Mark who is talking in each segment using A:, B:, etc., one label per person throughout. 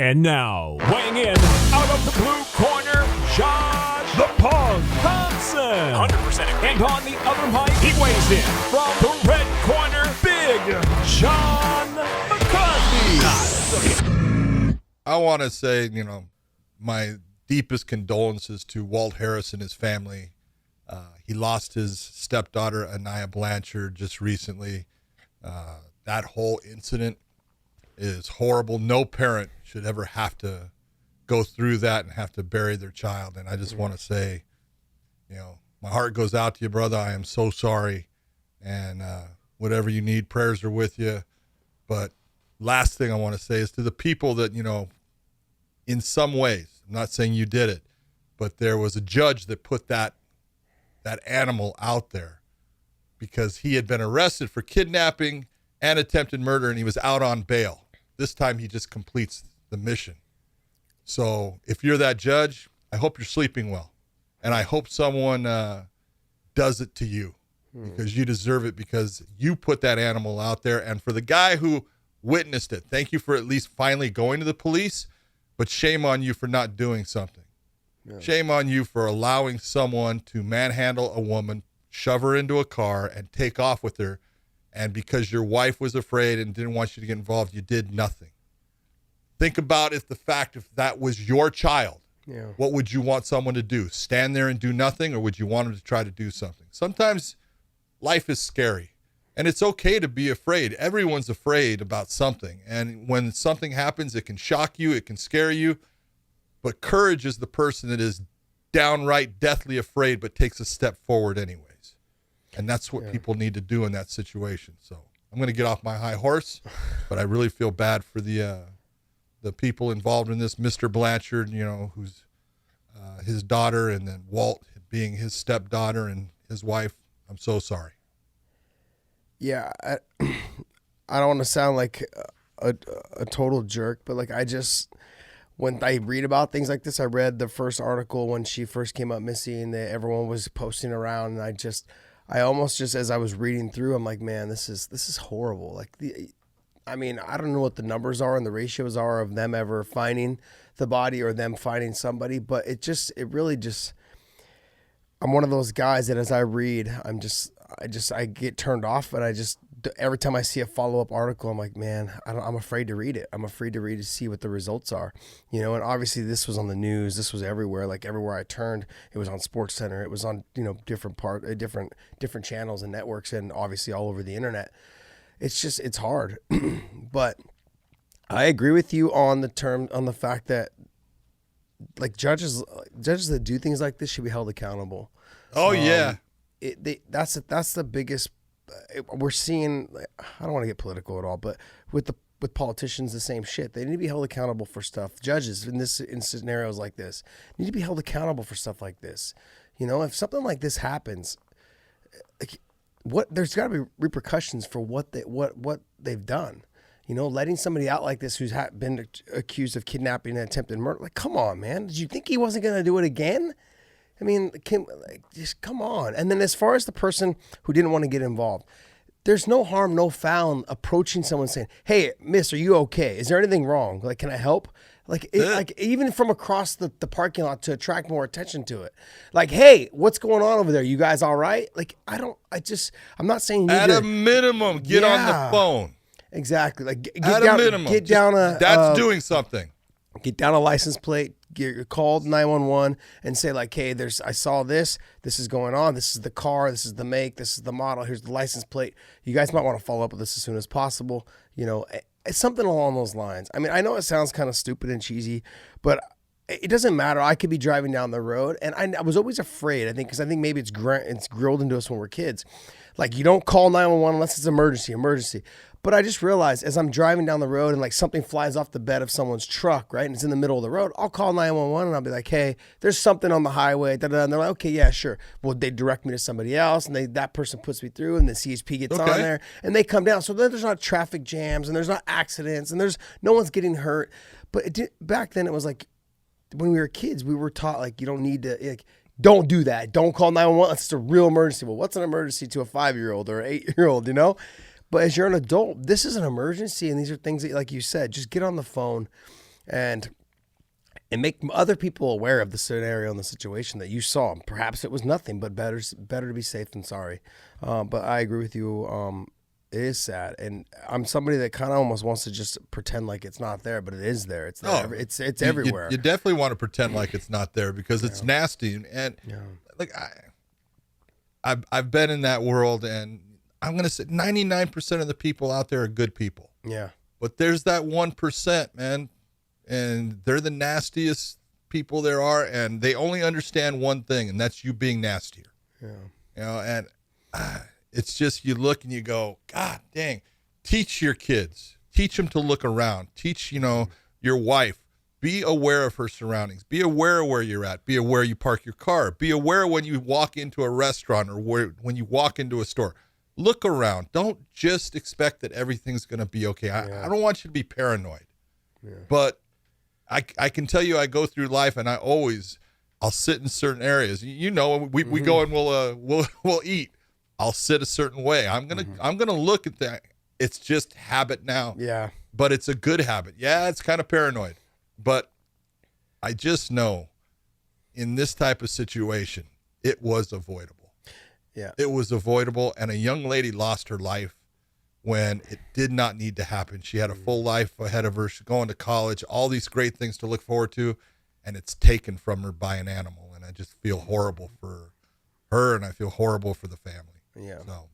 A: And now, weighing in out of the blue corner, Josh the Pug Thomson.
B: 100% agree.
A: And on the other mic, he weighs in from the red corner, Big John McCarthy.
C: I want to say, my deepest condolences to Walt Harris and his family. He lost his stepdaughter, Aniah Blanchard, just recently. That whole incident is horrible. No parent should ever have to go through that and have to bury their child. And I just want to say, my heart goes out to you, brother. I am so sorry. And whatever you need, prayers are with you. But last thing I want to say is to the people that, in some ways, I'm not saying you did it, but there was a judge that put that animal out there because he had been arrested for kidnapping and attempted murder, and he was out on bail. This time he just completes the mission. So if you're that judge, I hope you're sleeping well. And I hope someone does it to you because you deserve it, because you put that animal out there. And for the guy who witnessed it, thank you for at least finally going to the police, but shame on you for not doing something. Yeah. Shame on you for allowing someone to manhandle a woman, shove her into a car, and take off with her. And because your wife was afraid and didn't want you to get involved, you did nothing. Think about if that was your child. Yeah. What would you want someone to do? Stand there and do nothing, or would you want them to try to do something? Sometimes life is scary, and it's okay to be afraid. Everyone's afraid about something. And when something happens, it can shock you, it can scare you. But courage is the person that is downright deathly afraid but takes a step forward anyways. And that's what people need to do in that situation. So I'm going to get off my high horse, but I really feel bad for the people involved in this. Mr. Blanchard, who's his daughter, and then Walt being his stepdaughter and his wife. I'm so sorry.
D: Yeah, I don't want to sound like a total jerk, but when I read about things like this, I read the first article when she first came up missing that everyone was posting around, and I almost just, as I was reading through, I'm like, man, this is horrible. I don't know what the numbers are and the ratios are of them ever finding the body or them finding somebody, but I'm one of those guys that as I read, I get turned off, and every time I see a follow-up article, I'm like, man, I'm afraid to read it. I'm afraid to read to see what the results are, and obviously this was on the news. This was everywhere. Like everywhere I turned, it was on SportsCenter. It was on, different channels and networks, and obviously all over the internet. It's hard, but I agree with you on the fact that judges that do things like this should be held accountable.
C: Oh yeah.
D: That's the biggest. We're seeing. I don't want to get political at all, but with politicians, the same shit. They need to be held accountable for stuff. Judges in scenarios like this need to be held accountable for stuff like this. If something like this happens, there's got to be repercussions for what they've done. Letting somebody out like this who's been accused of kidnapping and attempted murder. Come on, man. Did you think he wasn't going to do it again? Just come on. And then as far as the person who didn't want to get involved, there's no harm, no foul approaching someone saying, hey, miss, are you okay? Is there anything wrong? Can I help? Even from across the parking lot to attract more attention to it. Hey, what's going on over there? You guys all right? I'm not saying you
C: at a minimum, get on the phone.
D: Exactly.
C: Get down that's doing something.
D: Get down a license plate, call 911 and say hey, I saw this is going on. This is the car, this is the make, this is the model, here's the license plate. You guys might want to follow up with this as soon as possible. It's something along those lines. I know it sounds kind of stupid and cheesy, but it doesn't matter. I could be driving down the road, and I was always afraid, because I think maybe it's grilled into us when we're kids. You don't call 911 unless it's emergency. But I just realized as I'm driving down the road and something flies off the bed of someone's truck, right, and it's in the middle of the road, I'll call 911 and I'll be like, hey, there's something on the highway, and they're like, okay, yeah, sure. Well, they direct me to somebody else, and that person puts me through, and the CHP gets on there, and they come down. So then there's not traffic jams, and there's not accidents, and there's no one's getting hurt. But back then it was when we were kids, we were taught you don't need to don't do that. Don't call 911 unless it's a real emergency. Well, what's an emergency to a 5-year-old or an 8-year-old, But as you're an adult, this is an emergency, and these are things that, like you said, just get on the phone and make other people aware of the scenario and the situation that you saw. Perhaps it was nothing, but better to be safe than sorry. But I agree with you. It is sad, and I'm somebody that kind of almost wants to just pretend like it's not there, but it is there. It's there. It's everywhere.
C: You definitely want to pretend like it's not there because it's nasty, and like I've been in that world, and I'm gonna say 99% of the people out there are good people.
D: Yeah,
C: but there's that 1%, man. And they're the nastiest people there are, and they only understand one thing, and that's you being nastier.
D: Yeah.
C: You know, and it's just you look and you go, God dang, teach your kids. Teach them to look around. Teach, your wife. Be aware of her surroundings. Be aware of where you're at. Be aware you park your car. Be aware when you walk into a restaurant or when you walk into a store. Look around. Don't just expect that everything's going to be okay. I don't want you to be paranoid. Yeah. But I can tell you I go through life and I'll sit in certain areas. We go and we'll eat. I'll sit a certain way. I'm gonna look at that. It's just habit now.
D: Yeah.
C: But it's a good habit. Yeah, it's kind of paranoid. But I just know in this type of situation, it was avoidable.
D: Yeah.
C: It was avoidable, and a young lady lost her life when it did not need to happen. She had a full life ahead of her. She's going to college, all these great things to look forward to, and it's taken from her by an animal. And I just feel horrible for her, and I feel horrible for the family.
D: Yeah.
C: So,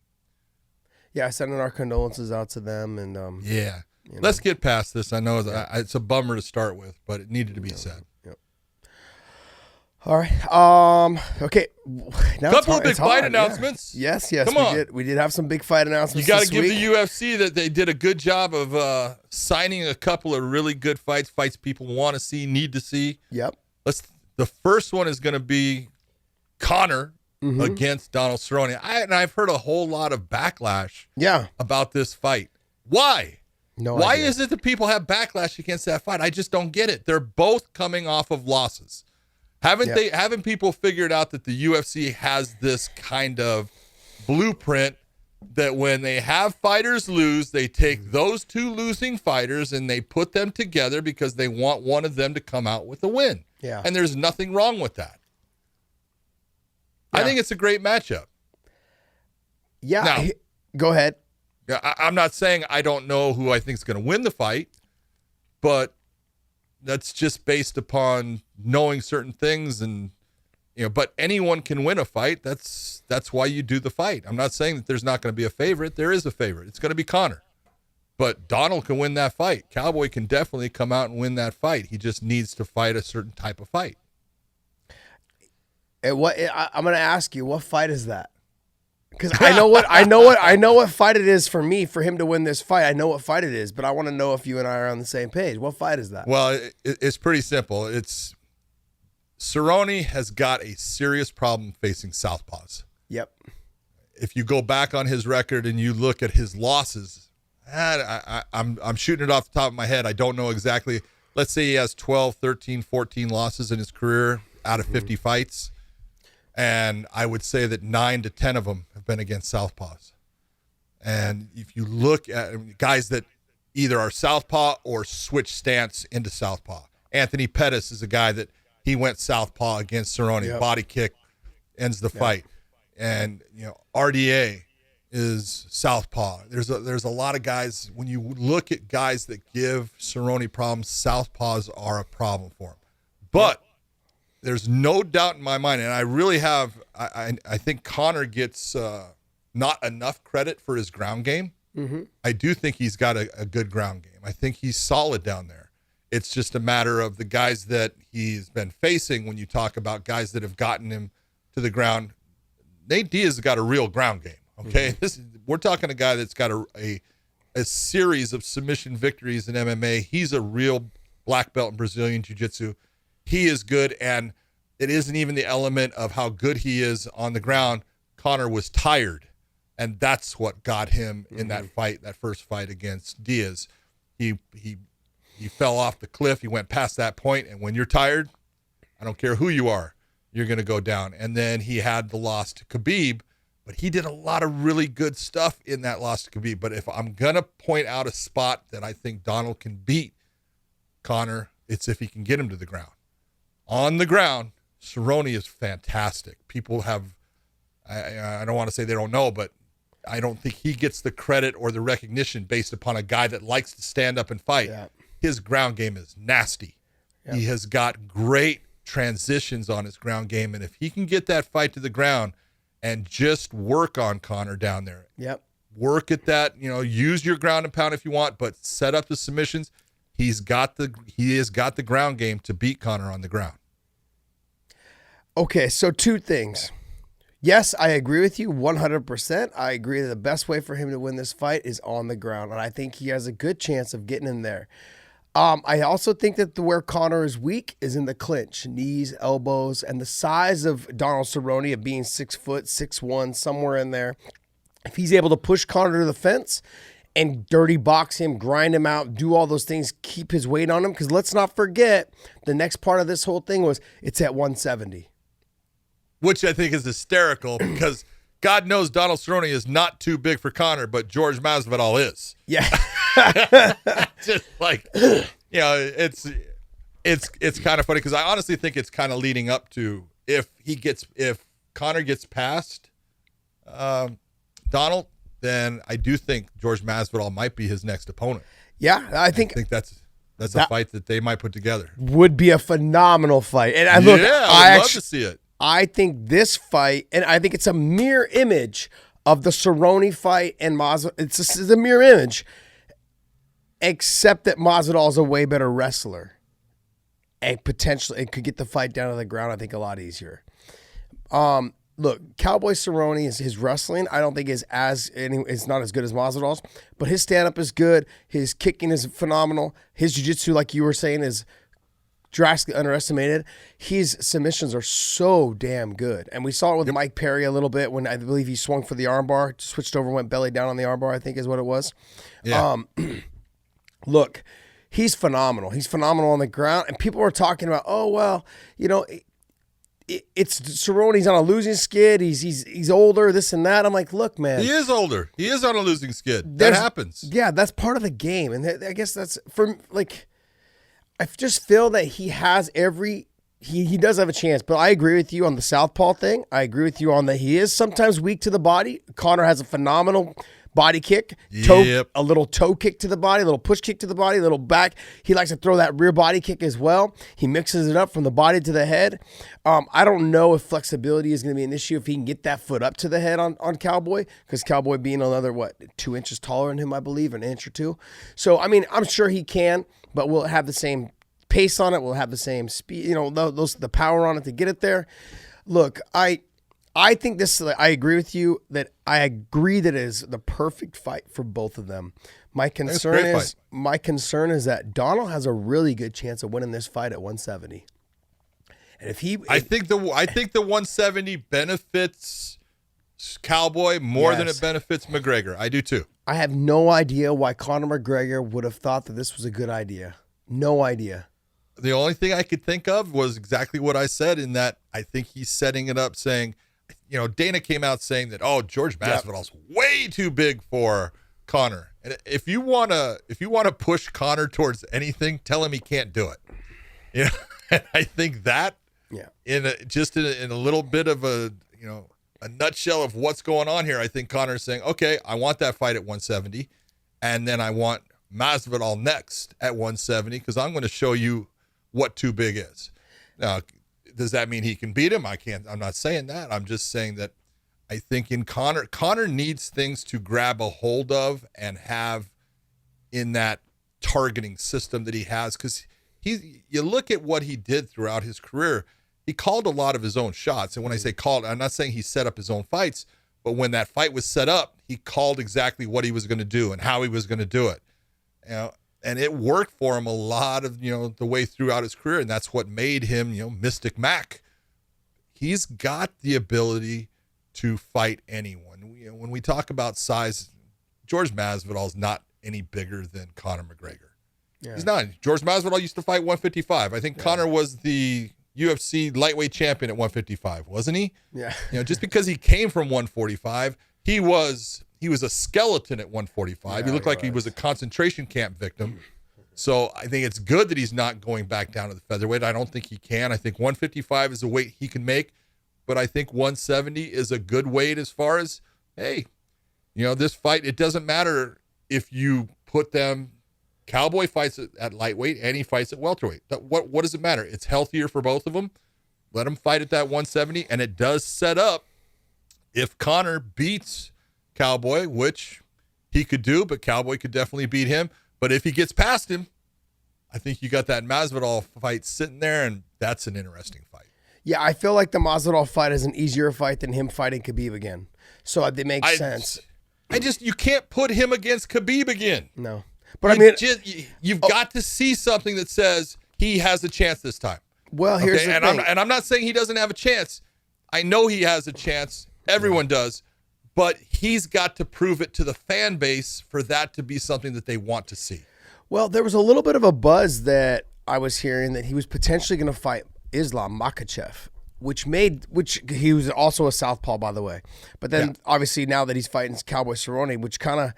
D: yeah, sending our condolences out to them. And
C: yeah. Let's get past this. I know it's a bummer to start with, but it needed to be said.
D: Yep. All right. Okay. Now
C: couple of big fight announcements.
D: Yeah. Yes.
C: Come on.
D: We did have some big fight announcements.
C: You got to give the UFC that they did a good job of signing a couple of really good fights people want to see, need to see.
D: Yep.
C: The first one is going to be Conor against Donald Cerrone. I've heard a whole lot of backlash. About this fight. Why? Why is it that people have backlash against that fight? I just don't get it. They're both coming off of losses. Haven't people figured out that the UFC has this kind of blueprint that when they have fighters lose, they take those two losing fighters and they put them together because they want one of them to come out with a win.
D: Yeah.
C: And there's nothing wrong with that. I think it's a great matchup.
D: Yeah.
C: Now,
D: go ahead.
C: I'm not saying I don't know who I think is going to win the fight, but that's just based upon knowing certain things, and but anyone can win a fight. That's why you do the fight. I'm not saying that there's not going to be a favorite. There is a favorite. It's going to be Conor. But Donald can win that fight. Cowboy can definitely come out and win that fight. He just needs to fight a certain type of fight.
D: I'm going to ask you, what fight is that? Because I know what fight it is for me, for him to win this fight. I know what fight it is, but I want to know if you and I are on the same page. What fight is that?
C: Well, it's pretty simple. It's Cerrone has got a serious problem facing southpaws.
D: Yep.
C: If you go back on his record and you look at his losses, I'm shooting it off the top of my head. I don't know exactly. Let's say he has 12, 13, 14 losses in his career out of 50 fights. And I would say that 9 to 10 of them have been against southpaws. And if you look at guys that either are southpaw or switch stance into southpaw, Anthony Pettis is a guy that he went southpaw against Cerrone.
D: Yep.
C: Body kick ends the fight. And RDA is southpaw. There's a lot of guys. When you look at guys that give Cerrone problems, southpaws are a problem for him. But there's no doubt in my mind, and I really have. I think Conor gets not enough credit for his ground game.
D: Mm-hmm.
C: I do think he's got a good ground game. I think he's solid down there. It's just a matter of the guys that he's been facing. When you talk about guys that have gotten him to the ground, Nate Diaz has got a real ground game. Okay, we're talking a guy that's got a series of submission victories in MMA. He's a real black belt in Brazilian Jiu-Jitsu. He is good, and it isn't even the element of how good he is on the ground. Conor was tired, and that's what got him in that fight, that first fight against Diaz. He fell off the cliff. He went past that point, and when you're tired, I don't care who you are, you're going to go down. And then he had the loss to Khabib, but he did a lot of really good stuff in that loss to Khabib. But if I'm going to point out a spot that I think Donald can beat Conor, It's if he can get him to the ground. On the ground, Cerrone is fantastic. People have, I don't want to say they don't know, but I don't think he gets the credit or the recognition based upon a guy that likes to stand up and fight.
D: Yeah.
C: His ground game is nasty. Yeah. He has got great transitions on his ground game, and if he can get that fight to the ground and just work on Conor down there, work at that, use your ground and pound if you want, but set up the submissions. He has got the ground game to beat Conor on the ground.
D: Okay, so two things. Yes, I agree with you 100%. I agree that the best way for him to win this fight is on the ground, and I think he has a good chance of getting in there. I also think that where Conor is weak is in the clinch, knees, elbows, and the size of Donald Cerrone of being 6 foot, 6'1", somewhere in there. If he's able to push Conor to the fence and dirty box him, grind him out, do all those things, keep his weight on him, because let's not forget the next part of this whole thing was it's at 170.
C: Which I think is hysterical because God knows Donald Cerrone is not too big for Conor, but Jorge Masvidal is.
D: Yeah.
C: Just like, it's kind of funny because I honestly think it's kind of leading up to if Conor gets past Donald, then I do think Jorge Masvidal might be his next opponent.
D: Yeah, I think
C: that's a fight that they might put together.
D: Would be a phenomenal fight. And I
C: would love to see it.
D: I think this fight, and I think it's a mirror image of the Cerrone fight and Masvidal. It's a mirror image, except that Masvidal is a way better wrestler, and potentially it could get the fight down to the ground. I think a lot easier. Look, Cowboy Cerrone is his wrestling. I don't think it's not as good as Masvidal's, but his stand up is good. His kicking is phenomenal. His jiu-jitsu, like you were saying, is drastically underestimated. His submissions are so damn good. And we saw it with Mike Perry a little bit when I believe he swung for the armbar, switched over, went belly down on the armbar, I think is what it was. Yeah. Look, he's phenomenal. He's phenomenal on the ground. And people were talking about, it's Cerrone's on a losing skid. He's older, this and that. I'm like, look, man.
C: He is older. He is on a losing skid. That happens.
D: Yeah, that's part of the game. And I guess that's, I just feel that he has he does have a chance, but I agree with you on the southpaw thing. I agree with you on that he is sometimes weak to the body. Conor has a phenomenal body kick, a little toe kick to the body, a little push kick to the body, a little back. He likes to throw that rear body kick as well. He mixes it up from the body to the head. I don't know if flexibility is going to be an issue if he can get that foot up to the head on Cowboy, because Cowboy being another, 2 inches taller than him, I believe, an inch or two. So, I mean, I'm sure he can, but we'll have the same pace on it. We'll have the same speed, the power on it to get it there. Look, I think I agree with you that I agree that it is the perfect fight for both of them. My concern is that Donald has a really good chance of winning this fight at 170. And I think the 170 benefits Cowboy more than it benefits McGregor. I do too. I have no idea why Conor McGregor would have thought that this was a good idea. No idea.
C: The only thing I could think of was exactly what I said, in that I think he's setting it up saying, Dana came out saying that, Jorge Masvidal's way too big for Conor. And if you want to push Conor towards anything, tell him he can't do it. And I think that in a little bit of a nutshell of what's going on here, I think Conor's saying, okay, I want that fight at 170, and then I want Masvidal next at 170 because I'm going to show you what too big is. Now, does that mean he can beat him? I'm not saying that. I'm just saying that I think in Conor needs things to grab a hold of and have in that targeting system that he has, because you look at what he did throughout his career. He called a lot of his own shots. And when I say called, I'm not saying he set up his own fights, but when that fight was set up, he called exactly what he was going to do and how he was going to do it. And it worked for him a lot of, the way throughout his career. And that's what made him, Mystic Mac. He's got the ability to fight anyone. When we talk about size, Jorge Masvidal is not any bigger than Conor McGregor. Yeah. He's not. Jorge Masvidal used to fight 155. I think Conor was the UFC lightweight champion at 155, wasn't he?
D: Yeah.
C: Just because he came from 145, he was a skeleton at 145. He looked like he was a concentration camp victim. So I think it's good that he's not going back down to the featherweight. I don't think he can. I think 155 is a weight he can make, but I think 170 is a good weight as far as, hey, this fight, it doesn't matter if you put them, Cowboy fights at lightweight and he fights at welterweight. What does it matter? It's healthier for both of them. Let them fight at that 170, and it does set up, if Conor beats Cowboy, which he could do, but Cowboy could definitely beat him. But if he gets past him, I think you got that Masvidal fight sitting there, and that's an interesting fight.
D: Yeah, I feel like the Masvidal fight is an easier fight than him fighting Khabib again. So it makes sense.
C: You can't put him against Khabib again.
D: No. But
C: you've got to see something that says he has a chance this time.
D: Well, here's the thing.
C: I'm not saying he doesn't have a chance. I know he has a chance. Everyone does. But he's got to prove it to the fan base for that to be something that they want to see.
D: Well, there was a little bit of a buzz that I was hearing that he was potentially going to fight Islam Makhachev, which he was also a southpaw, by the way. But then obviously now that he's fighting Cowboy Cerrone, which kind of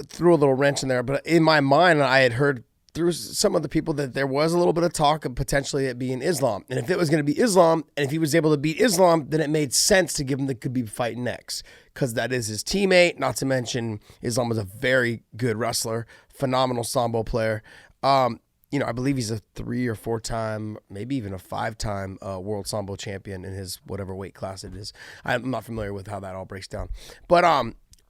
D: threw a little wrench in there. But in my mind, I had heard through some of the people that there was a little bit of talk of potentially it being Islam. And if it was going to be Islam, and if he was able to beat Islam, then it made sense to give him the Khabib fight next, because that is his teammate. Not to mention Islam was a very good wrestler, phenomenal sambo player. I believe he's a 3 or 4 time, maybe even a 5-time world sambo champion in his whatever weight class it is. I'm not familiar with how that all breaks down. But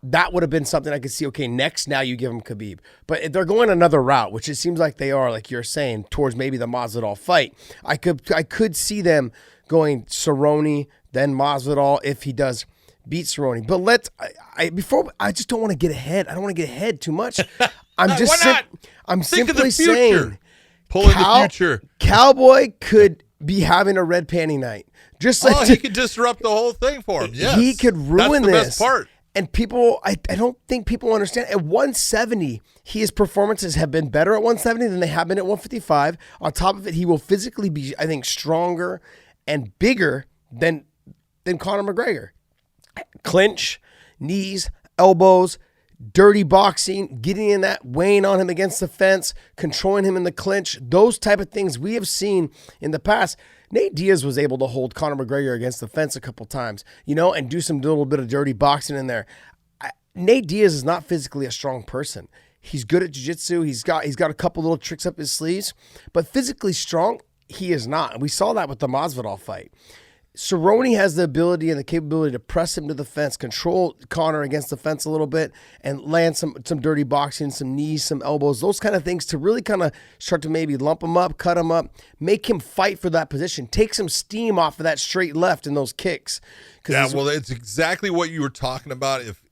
D: that would have been something I could see, okay, next now you give him Khabib. But if they're going another route, which it seems like they are, like you're saying, towards maybe the Masvidal fight, I could see them going Cerrone, then Masvidal if he does beat Cerrone. But I just don't want to get ahead. I don't want to get ahead too much. I'm just I'm simply saying,
C: pull in the future.
D: Cowboy could be having a red panty night. Just like
C: he could disrupt the whole thing for him. Yes.
D: He could ruin
C: That's the
D: this.
C: best part.
D: And people, I don't think people understand. At 170, his performances have been better at 170 than they have been at 155. On top of it, he will physically be, I think, stronger and bigger than Conor McGregor. Clinch, knees, elbows, dirty boxing, getting in that, weighing on him against the fence, controlling him in the clinch, those type of things we have seen in the past. Nate Diaz was able to hold Conor McGregor against the fence a couple times, and do some little bit of dirty boxing in there. Nate Diaz is not physically a strong person. He's good at jiu-jitsu. He's got a couple little tricks up his sleeves, but physically strong, he is not. And we saw that with the Masvidal fight. Cerrone has the ability and the capability to press him to the fence, control Conor against the fence a little bit, and land some dirty boxing, some knees, some elbows, those kind of things to really kind of start to maybe lump him up, cut him up, make him fight for that position, take some steam off of that straight left and those kicks.
C: It's exactly what you were talking about. If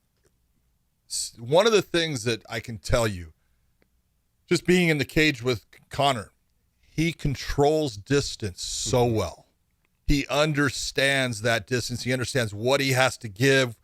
C: one of the things that I can tell you, just being in the cage with Conor, he controls distance so well. He understands that distance. He understands what he has to give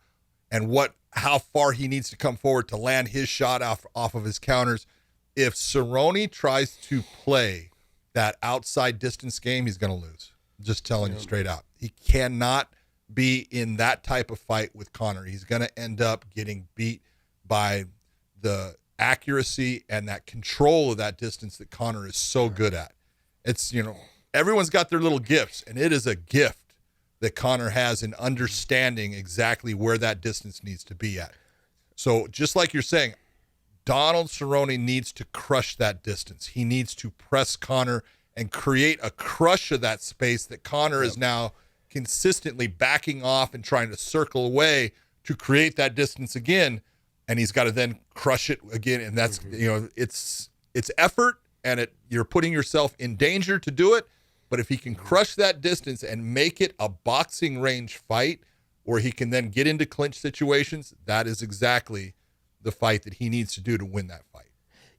C: and how far he needs to come forward to land his shot off of his counters. If Cerrone tries to play that outside distance game, he's going to lose. Just telling you straight out. He cannot be in that type of fight with Conor. He's going to end up getting beat by the accuracy and that control of that distance that Conor is so good at. It's, everyone's got their little gifts, and it is a gift that Conor has in understanding exactly where that distance needs to be at. So just like you're saying, Donald Cerrone needs to crush that distance. He needs to press Conor and create a crush of that space that Conor is now consistently backing off and trying to circle away to create that distance again, and he's got to then crush it again, and that's it's effort, and you're putting yourself in danger to do it. But if he can crush that distance and make it a boxing range fight where he can then get into clinch situations, that is exactly the fight that he needs to do to win that fight.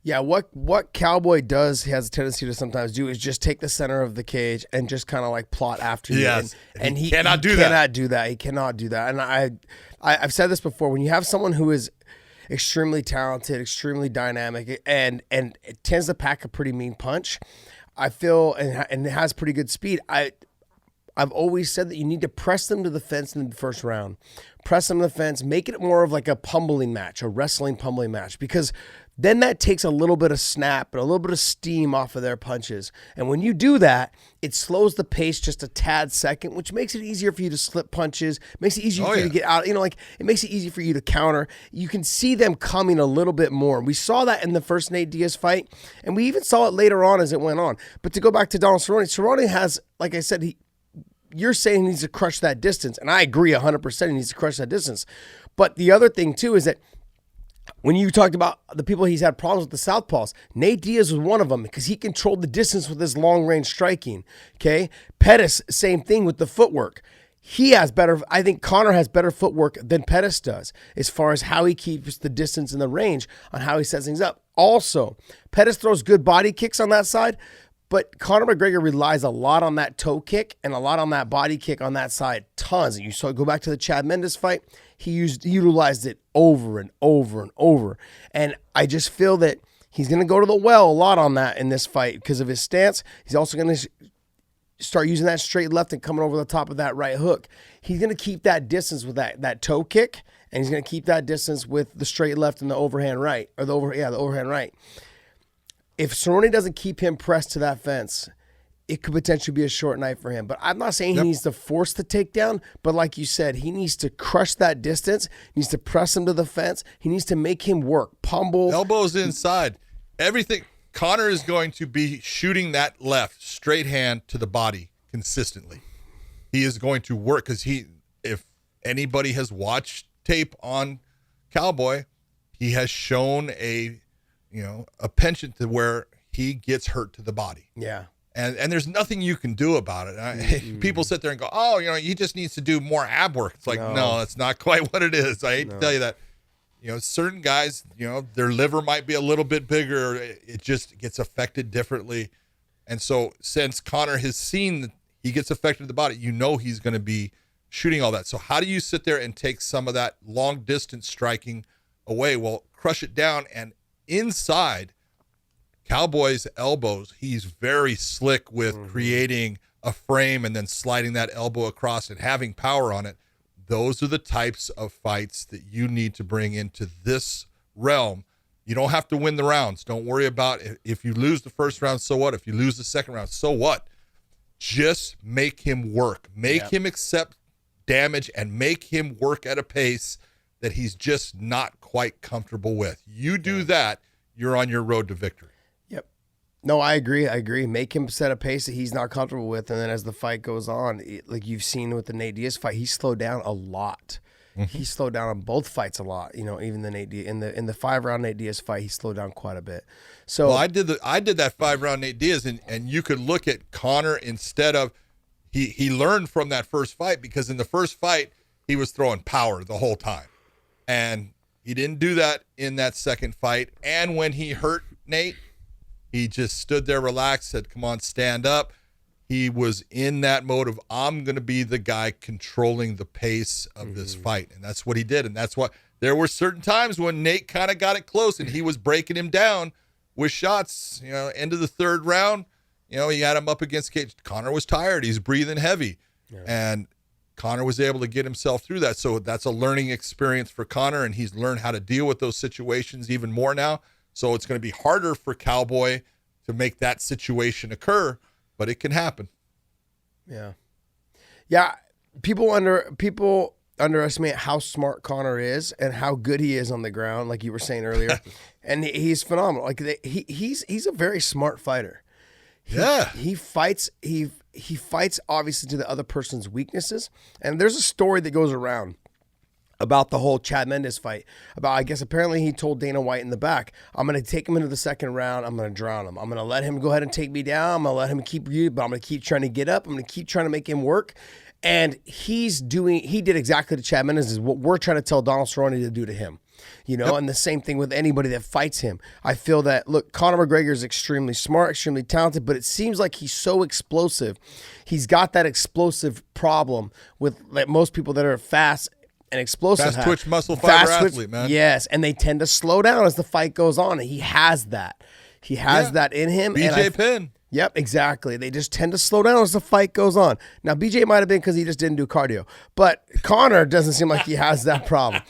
D: Yeah, what Cowboy has a tendency to sometimes do is just take the center of the cage and just kind of like plot after you.
C: Yes,
D: and he
C: cannot do that.
D: He cannot do that. And I've said this before, when you have someone who is extremely talented, extremely dynamic, and it tends to pack a pretty mean punch, I feel, and it has pretty good speed. I've always said that you need to press them to the fence in the first round. Press them to the fence, make it more of like a pummeling match, a wrestling pummeling match, because then that takes a little bit of snap and a little bit of steam off of their punches. And when you do that, it slows the pace just a tad second, which makes it easier for you to slip punches, makes it easier for you to get out. Like it makes it easy for you to counter. You can see them coming a little bit more. We saw that in the first Nate Diaz fight, and we even saw it later on as it went on. But to go back to Donald Cerrone, Cerrone has, like I said, you're saying he needs to crush that distance, and I agree 100% he needs to crush that distance. But the other thing, too, is that when you talked about the people he's had problems with the southpaws, Nate Diaz was one of them because he controlled the distance with his long-range striking, okay? Pettis, same thing with the footwork. He has better, I think Conor has better footwork than Pettis does as far as how he keeps the distance and the range on how he sets things up. Also, Pettis throws good body kicks on that side, but Conor McGregor relies a lot on that toe kick and a lot on that body kick on that side. Tons. You saw, go back to the Chad Mendes fight. He utilized it over and over and over. And I just feel that he's going to go to the well a lot on that in this fight because of his stance. He's also going to start using that straight left and coming over the top of that right hook. He's going to keep that distance with that toe kick, and he's going to keep that distance with the straight left and the overhand right, or the overhand right. If Cerrone doesn't keep him pressed to that fence, it could potentially be a short night for him. But I'm not saying he needs to force the takedown, but like you said, he needs to crush that distance. He needs to press him to the fence. He needs to make him work. Pummel.
C: Elbows inside. Everything. Conor is going to be shooting that left straight hand to the body consistently. He is going to work because if anybody has watched tape on Cowboy, he has shown a penchant to where he gets hurt to the body.
D: Yeah.
C: And there's nothing you can do about it. People sit there and go, oh, he just needs to do more ab work. It's like, no, that's not quite what it is. I hate to tell you that. Certain guys, their liver might be a little bit bigger. It just gets affected differently. And so since Conor has seen that he gets affected in the body, he's going to be shooting all that. So how do you sit there and take some of that long distance striking away? Well, crush it down, and inside Cowboy's elbows, he's very slick with creating a frame and then sliding that elbow across and having power on it. Those are the types of fights that you need to bring into this realm. You don't have to win the rounds. Don't worry about if you lose the first round, so what? If you lose the second round, so what? Just make him work. Make him accept damage and make him work at a pace that he's just not quite comfortable with. You do that, you're on your road to victory.
D: Yep. No, I agree. Make him set a pace that he's not comfortable with, and then as the fight goes on, like you've seen with the Nate Diaz fight, he slowed down a lot. He slowed down on both fights a lot. Even the Nate Diaz, in the 5-round Nate Diaz fight, he slowed down quite a bit. So
C: I did that 5-round Nate Diaz, and you could look at Conor instead of he learned from that first fight, because in the first fight he was throwing power the whole time, and he didn't do that in that second fight. And when he hurt Nate, he just stood there, relaxed, said, "Come on, stand up." He was in that mode of, I'm going to be the guy controlling the pace of this fight. And that's what he did. And that's what, there were certain times when Nate kind of got it close and he was breaking him down with shots, end of the third round, he had him up against the cage. Conor was tired. He's breathing heavy. Yeah. And Conor was able to get himself through that. So that's a learning experience for Conor, and he's learned how to deal with those situations even more now. So it's going to be harder for Cowboy to make that situation occur. But it can happen.
D: Yeah. People underestimate how smart Conor is and how good he is on the ground, like you were saying earlier. And he's phenomenal. Like he's a very smart fighter. He fights. He fights obviously to the other person's weaknesses. And there's a story that goes around about the whole Chad Mendes fight. I guess apparently he told Dana White in the back, I'm going to take him into the second round. I'm going to drown him. I'm going to let him go ahead and take me down. I'm going to let him keep you, but I'm going to keep trying to get up. I'm going to keep trying to make him work. And he did exactly to Chad Mendes is what we're trying to tell Donald Cerrone to do to him. And the same thing with anybody that fights him. I feel that, look, Conor McGregor is extremely smart, extremely talented, but it seems like he's so explosive. He's got that explosive problem with like most people that are fast and explosive.
C: Fast twitch muscle fiber athlete, man.
D: Yes, and they tend to slow down as the fight goes on. And he has that. He has that in him.
C: BJ Penn.
D: Yep, exactly. They just tend to slow down as the fight goes on. Now, BJ might have been because he just didn't do cardio, but Conor doesn't seem like he has that problem.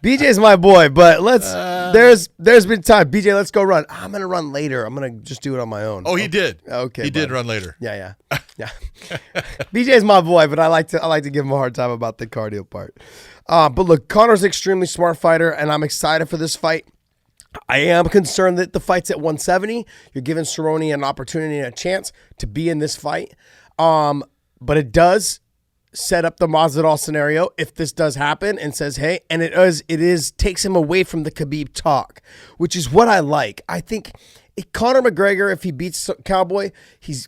D: BJ's my boy, but there's been time. BJ, let's go run. I'm gonna run later. I'm gonna just do it on my own.
C: Oh, he did.
D: Okay,
C: he did run later.
D: Yeah. BJ's my boy, but I like to give him a hard time about the cardio part. But look, Conor's an extremely smart fighter, and I'm excited for this fight. I am concerned that the fight's at 170. You're giving Cerrone an opportunity and a chance to be in this fight. But it does set up the Masvidal scenario if this does happen and says, hey, and it is takes him away from the Khabib talk, which is what I like. I think Conor McGregor, if he beats Cowboy, he's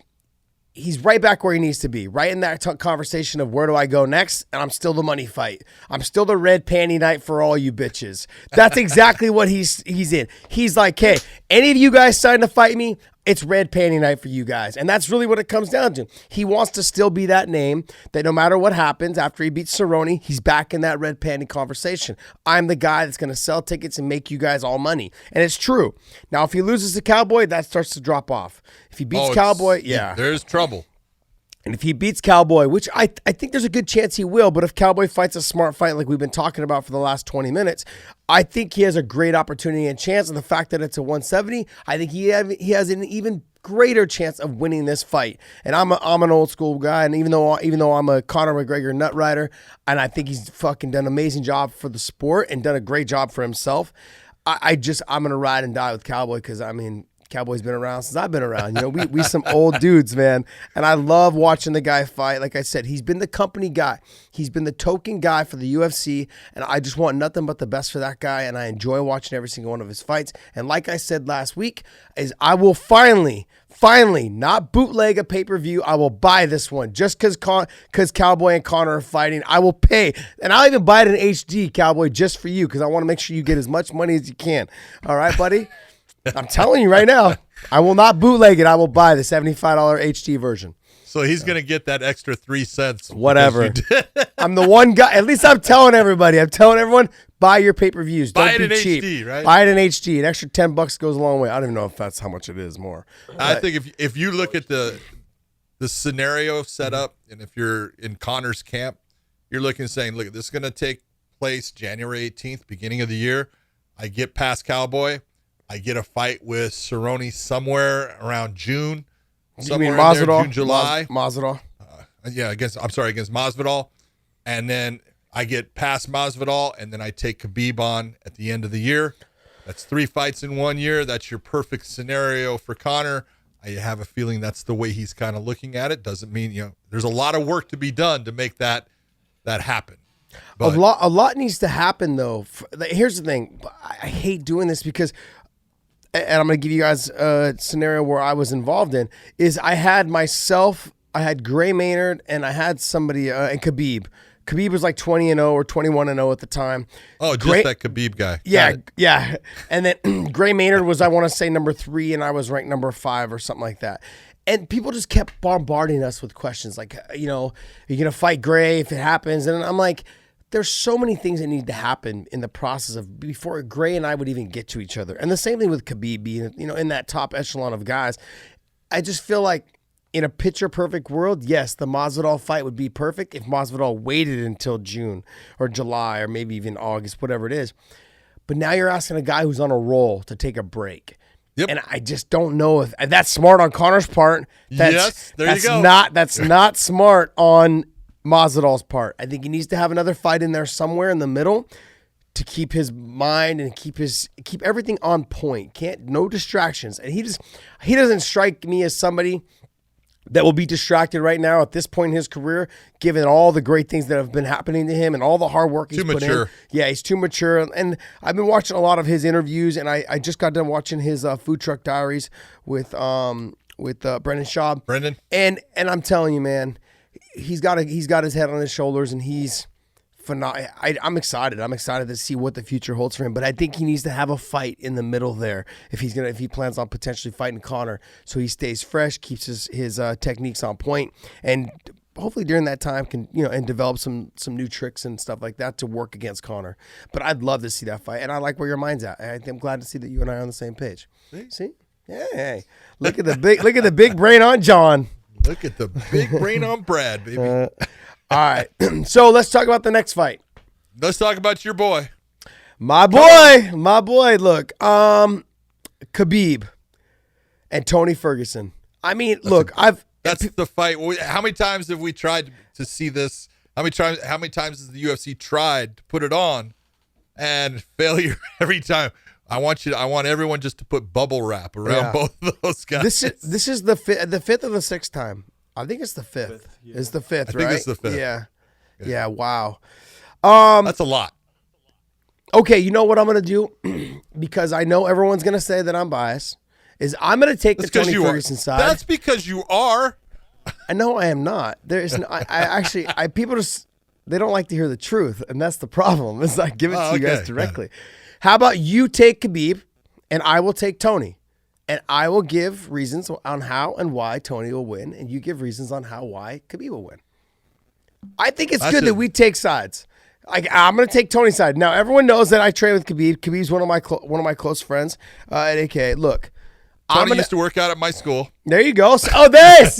D: right back where he needs to be, right in that conversation of where do I go next, and I'm still the money fight. I'm still the red panty night for all you bitches. That's exactly what he's in. He's like, hey, any of you guys starting to fight me, it's red panty night for you guys. And that's really what it comes down to. He wants to still be that name that no matter what happens after he beats Cerrone, he's back in that red panty conversation. I'm the guy that's going to sell tickets and make you guys all money. And it's true. Now, if he loses to Cowboy, that starts to drop off. If he beats Cowboy, yeah.
C: There's trouble.
D: And if he beats Cowboy, which I think there's a good chance he will, but if Cowboy fights a smart fight like we've been talking about for the last 20 minutes, I think he has a great opportunity and chance. And the fact that it's a 170, I think he has an even greater chance of winning this fight. And I'm an old school guy, and even though I'm a Conor McGregor nut rider, and I think he's fucking done an amazing job for the sport and done a great job for himself, I'm gonna ride and die with Cowboy because Cowboy's been around since I've been around. We some old dudes, man. And I love watching the guy fight. Like I said, he's been the company guy. He's been the token guy for the UFC. And I just want nothing but the best for that guy. And I enjoy watching every single one of his fights. And like I said last week, is I will finally, not bootleg a pay-per-view. I will buy this one just because Cowboy and Conor are fighting. I will pay. And I'll even buy it in HD, Cowboy, just for you because I want to make sure you get as much money as you can. All right, buddy? I'm telling you right now, I will not bootleg it. I will buy the $75 HD version.
C: So he's going to get that extra 3 cents.
D: Whatever. I'm the one guy. At least I'm telling everybody. I'm telling everyone, buy your pay-per-views. Don't be cheap. HD, right? Buy it in HD. An extra $10 goes a long way. I don't even know if that's how much it is more.
C: I think if you look at the scenario set up, and if you're in Conor's camp, you're looking saying, look, this is going to take place January 18th, beginning of the year. I get past Cowboy. I get a fight with Cerrone somewhere around June.
D: You mean Masvidal?
C: June, July.
D: Masvidal.
C: Against Masvidal. And then I get past Masvidal, and then I take Khabib on at the end of the year. That's 3 fights in 1 year. That's your perfect scenario for Conor. I have a feeling that's the way he's kind of looking at it. Doesn't mean, there's a lot of work to be done to make that happen. But
D: a lot needs to happen, though. Here's the thing. I hate doing this because, and I'm going to give you guys a scenario where I was involved in, is I had Gray Maynard, and I had somebody, and Khabib. Khabib was like 20-0 or 21-0 at the time.
C: Oh, just that Khabib guy.
D: Yeah. And then Gray Maynard was, I want to say, number 3, and I was ranked number 5 or something like that. And people just kept bombarding us with questions like, are you going to fight Gray if it happens? And I'm like, there's so many things that need to happen in the process of before Gray and I would even get to each other. And the same thing with Khabib being, in that top echelon of guys. I just feel like in a picture-perfect world, yes, the Masvidal fight would be perfect if Masvidal waited until June or July or maybe even August, whatever it is. But now you're asking a guy who's on a roll to take a break.
C: Yep.
D: And I just don't know if that's smart on Conor's part.
C: Yes, there you go.
D: That's not smart on Masvidal's part. I think he needs to have another fight in there somewhere in the middle to keep his mind and keep everything on point. No distractions. And he doesn't strike me as somebody that will be distracted right now at this point in his career, given all the great things that have been happening to him and all the hard work he's put in. Yeah, he's too mature. And I've been watching a lot of his interviews, and I just got done watching his Food Truck Diaries with Brendan Schaub.
C: Brendan.
D: And I'm telling you, man, he's got his head on his shoulders, and he's phenomenal. I'm excited. I'm excited to see what the future holds for him. But I think he needs to have a fight in the middle there if he plans on potentially fighting Conor, so he stays fresh, keeps his techniques on point, and hopefully during that time can and develop some new tricks and stuff like that to work against Conor. But I'd love to see that fight, and I like where your mind's at. I'm glad to see that you and I are on the same page. See? Hey, look at the big brain on John.
C: Look at the big brain on Brad, baby.
D: All right, so let's talk about the next fight.
C: Let's talk about your boy.
D: My boy. Look, Khabib and Tony Ferguson. I mean,
C: That's the fight. How many times have we tried to see this? How many times has the UFC tried to put it on, and failure every time? I want everyone just to put bubble wrap around both of those guys.
D: This is the fifth or the sixth time. I think it's the fifth.
B: Yeah.
D: It's the fifth, right?
C: I think it's the fifth.
D: Yeah. Wow.
C: That's a lot.
D: Okay, you know what I'm gonna do, because I know everyone's gonna say that I'm biased. Is I'm gonna take the Tony Ferguson side.
C: That's because you are.
D: I know I am not. There's people just they don't like to hear the truth, and that's the problem. It's like give it to you guys directly. How about you take Khabib, and I will take Tony, and I will give reasons on how and why Tony will win, and you give reasons on why Khabib will win. I think it's good that we take sides. Like I'm gonna take Tony's side. Now everyone knows that I train with Khabib. Khabib's one of my close friends at AK. Look,
C: Tony used to work out at my school.
D: There you go. Yes,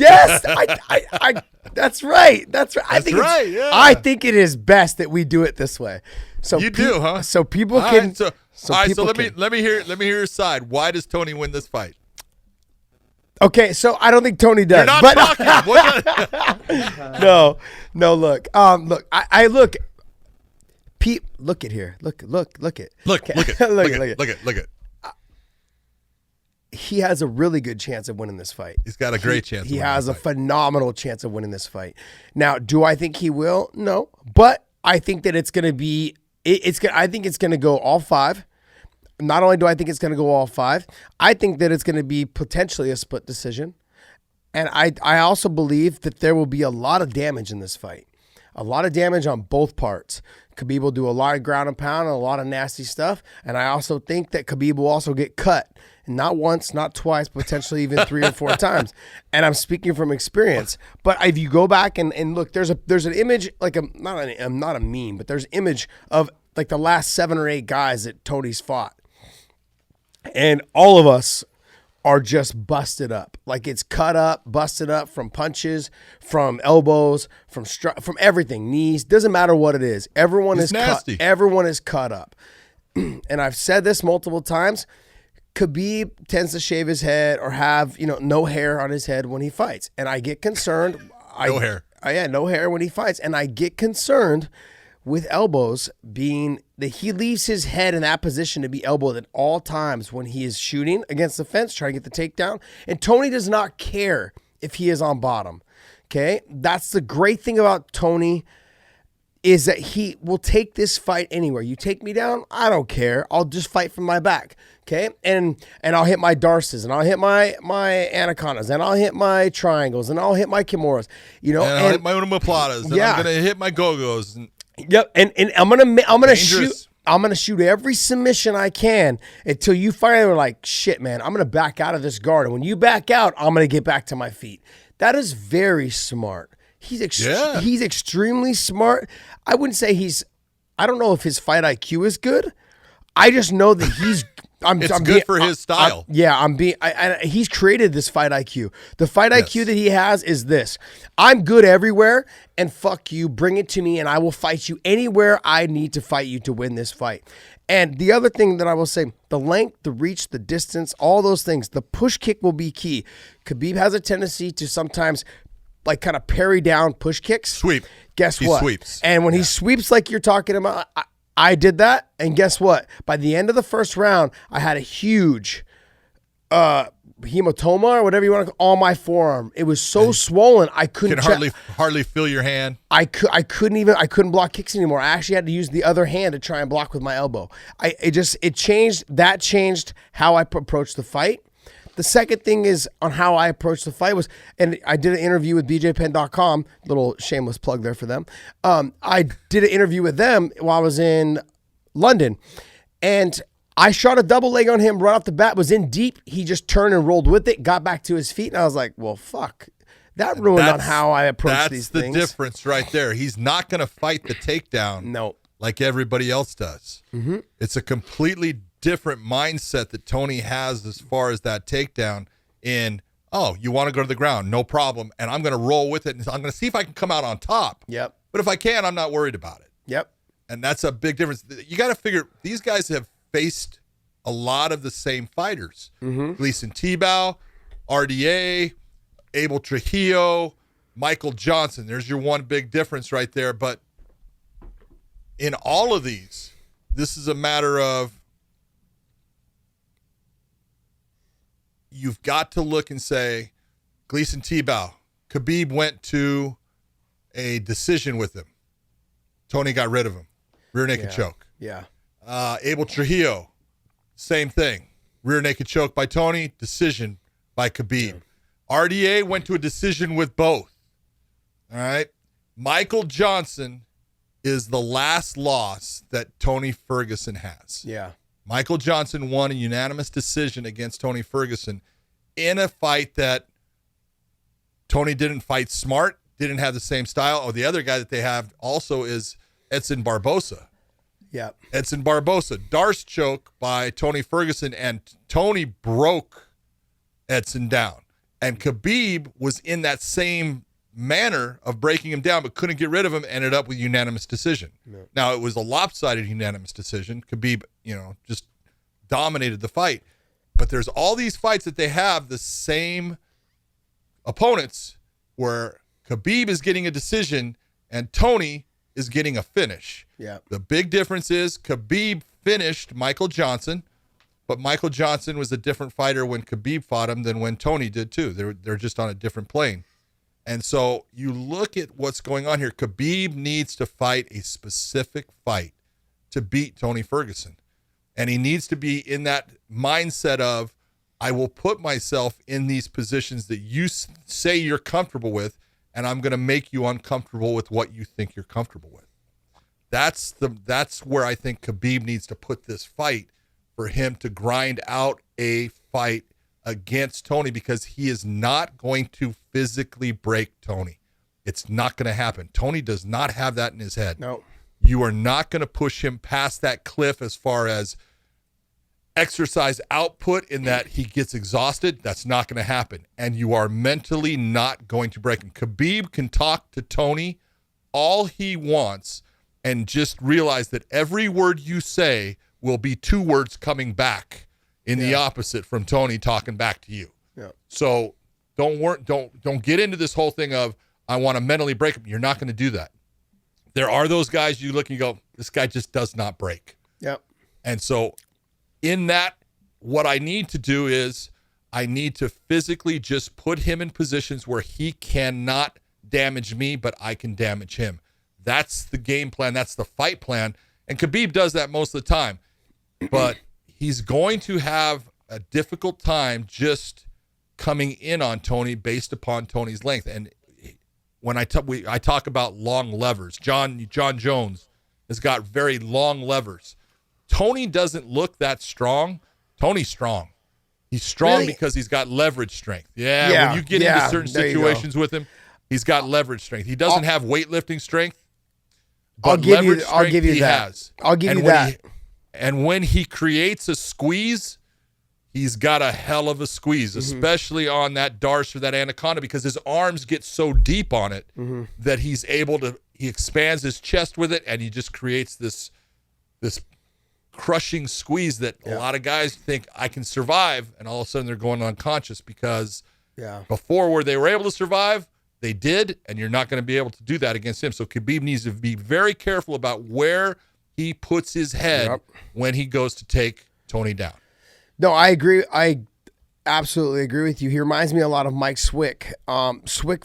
D: that's right. That's right. I think it is best that we do it this way. So
C: you do, huh?
D: So people can.
C: So let me hear your side. Why does Tony win this fight?
D: Okay, so I don't think Tony does.
C: You're not talking.
D: No. Look, I look. Pete, look at here. Look it. He has a really good chance of winning this fight.
C: He's got a great chance.
D: He has a phenomenal chance of winning this fight. Now, do I think he will? No, but I think that it's going to be. I think it's going to go all five. Not only do I think it's going to go all five, I think that it's going to be potentially a split decision, and I also believe that there will be a lot of damage in this fight. A lot of damage on both parts. Khabib will do a lot of ground and pound and a lot of nasty stuff. And I also think that Khabib will also get cut. And not once, not twice, potentially even 3 or 4 times. And I'm speaking from experience. But if you go back and look, there's an image, like not a meme, but there's an image of like the last 7 or 8 guys that Tony's fought. And all of us are just busted up. Like it's cut up, busted up from punches, from elbows, from everything, knees, doesn't matter what it is. Everyone is nasty. Everyone is cut up. And I've said this multiple times. Khabib tends to shave his head or have, no hair on his head when he fights. And I get concerned.
C: No hair.
D: No hair when he fights. And I get concerned with elbows being that he leaves his head in that position to be elbowed at all times when he is shooting against the fence, trying to get the takedown. And Tony does not care if he is on bottom. Okay? That's the great thing about Tony, is that he will take this fight anywhere. You take me down, I don't care. I'll just fight from my back. Okay? And I'll hit my Darces, and I'll hit my Anacondas, and I'll hit my triangles, and I'll hit my Kimuras. And
C: I'll hit my Umaplatas, and I'm gonna hit my Gogos.
D: Yep, and I'm gonna shoot. I'm gonna shoot every submission I can until you finally are like, shit, man, I'm gonna back out of this guard. And when you back out, I'm gonna get back to my feet. That is very smart. He's extremely smart. I wouldn't say I don't know if his fight IQ is good. I just know that he's.
C: It's good for his style.
D: He's created this fight IQ. The fight IQ that he has is this: I'm good everywhere, and fuck you. Bring it to me, and I will fight you anywhere I need to fight you to win this fight. And the other thing that I will say: the length, the reach, the distance, all those things. The push kick will be key. Khabib has a tendency to sometimes, like, kind of parry down push kicks.
C: Sweep.
D: Guess
C: he
D: what?
C: Sweeps.
D: And when he sweeps like you're talking about. I did that, and guess what? By the end of the first round, I had a huge hematoma or whatever you want to call on my forearm. It was so swollen I couldn't
C: hardly feel your hand.
D: I couldn't block kicks anymore. I actually had to use the other hand to try and block with my elbow. It changed how I approached the fight. The second thing is on how I approached the fight was, and I did an interview with BJPenn.com, little shameless plug there for them. I did an interview with them while I was in London, and I shot a double leg on him right off the bat, was in deep. He just turned and rolled with it, got back to his feet, and I was like, well, fuck. That ruined on how I approach these things.
C: That's the difference right there. He's not going to fight the takedown like everybody else does.
D: Mm-hmm.
C: It's a completely different mindset that Tony has as far as that takedown oh, you want to go to the ground, no problem, and I'm going to roll with it, and I'm going to see if I can come out on top.
D: Yep.
C: But if I can, I'm not worried about it.
D: Yep.
C: And that's a big difference. You got to figure, these guys have faced a lot of the same fighters. Gleason Tebow, RDA, Abel Trujillo, Michael Johnson. There's your one big difference right there. But in all of these, this is a matter of you've got to look and say, Gleason Tebow, Khabib went to a decision with him. Tony got rid of him. Rear naked choke.
D: Yeah.
C: Abel Trujillo, same thing. Rear naked choke by Tony, decision by Khabib. Yeah. RDA went to a decision with both. All right. Michael Johnson is the last loss that Tony Ferguson has.
D: Yeah.
C: Michael Johnson won a unanimous decision against Tony Ferguson in a fight that Tony didn't fight smart, didn't have the same style. Oh, the other guy that they have also is Edson Barbosa.
D: Yeah.
C: Edson Barbosa, Darce choke by Tony Ferguson, and Tony broke Edson down. And Khabib was in that same manner of breaking him down, but couldn't get rid of him, ended up with unanimous decision. No. Now, it was a lopsided unanimous decision. Khabib, just dominated the fight. But there's all these fights that they have the same opponents where Khabib is getting a decision and Tony is getting a finish.
D: Yeah.
C: The big difference is Khabib finished Michael Johnson, but Michael Johnson was a different fighter when Khabib fought him than when Tony did too. They're just on a different plane. And so you look at what's going on here. Khabib needs to fight a specific fight to beat Tony Ferguson. And he needs to be in that mindset of, I will put myself in these positions that you say you're comfortable with, and I'm going to make you uncomfortable with what you think you're comfortable with. That's where I think Khabib needs to put this fight for him to grind out a fight against Tony, because he is not going to physically break Tony. It's not going to happen. Tony does not have that in his head.
D: No.
C: You are not going to push him past that cliff as far as exercise output in that he gets exhausted. That's not going to happen. And you are mentally not going to break him. Khabib can talk to Tony all he wants and just realize that every word you say will be two words coming back in the opposite from Tony talking back to you. Yeah. So don't get into this whole thing of, I want to mentally break him. You're not going to do that. There are those guys you look and you go, this guy just does not break.
D: Yep.
C: And so in that, what I need to do is I need to physically just put him in positions where he cannot damage me, but I can damage him. That's the game plan. That's the fight plan. And Khabib does that most of the time. But he's going to have a difficult time just coming in on Tony based upon Tony's length. And when I talk about long levers, John Jones has got very long levers. Tony doesn't look that strong. Tony's strong. He's strong
D: really?
C: Because he's got leverage strength. Yeah, when you get into certain situations with him, he's got leverage strength. He doesn't have weightlifting strength, but
D: I'll give you that.
C: has.
D: I'll give you that.
C: And when he creates a squeeze, he's got a hell of a squeeze, especially on that Darce or that Anaconda, because his arms get so deep on it that he's able to, he expands his chest with it, and he just creates this crushing squeeze that a lot of guys think I can survive, and all of a sudden they're going unconscious because before where they were able to survive, they did, and you're not going to be able to do that against him. So Khabib needs to be very careful about where he puts his head when he goes to take Tony down.
D: No, I agree. I absolutely agree with you. He reminds me a lot of Mike Swick. Swick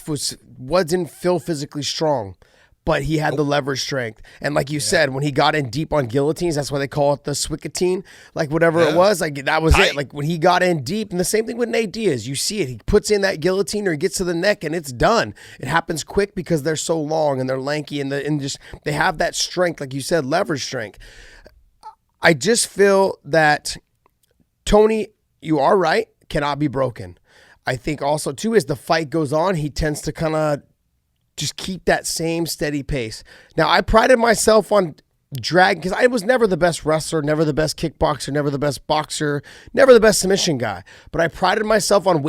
D: wasn't feel physically strong, but he had the leverage strength. And like you said, when he got in deep on guillotines, that's why they call it the Swickatine, like whatever it was, like that was it. Like when he got in deep, and the same thing with Nate Diaz, you see it. He puts in that guillotine or he gets to the neck and it's done. It happens quick because they're so long and they're lanky and just they have that strength, like you said, leverage strength. I just feel that Tony, you are right, cannot be broken. I think also too, as the fight goes on, he tends to kind of just keep that same steady pace. Now, I prided myself on drag, because I was never the best wrestler, never the best kickboxer, never the best boxer, never the best submission guy. But I prided myself on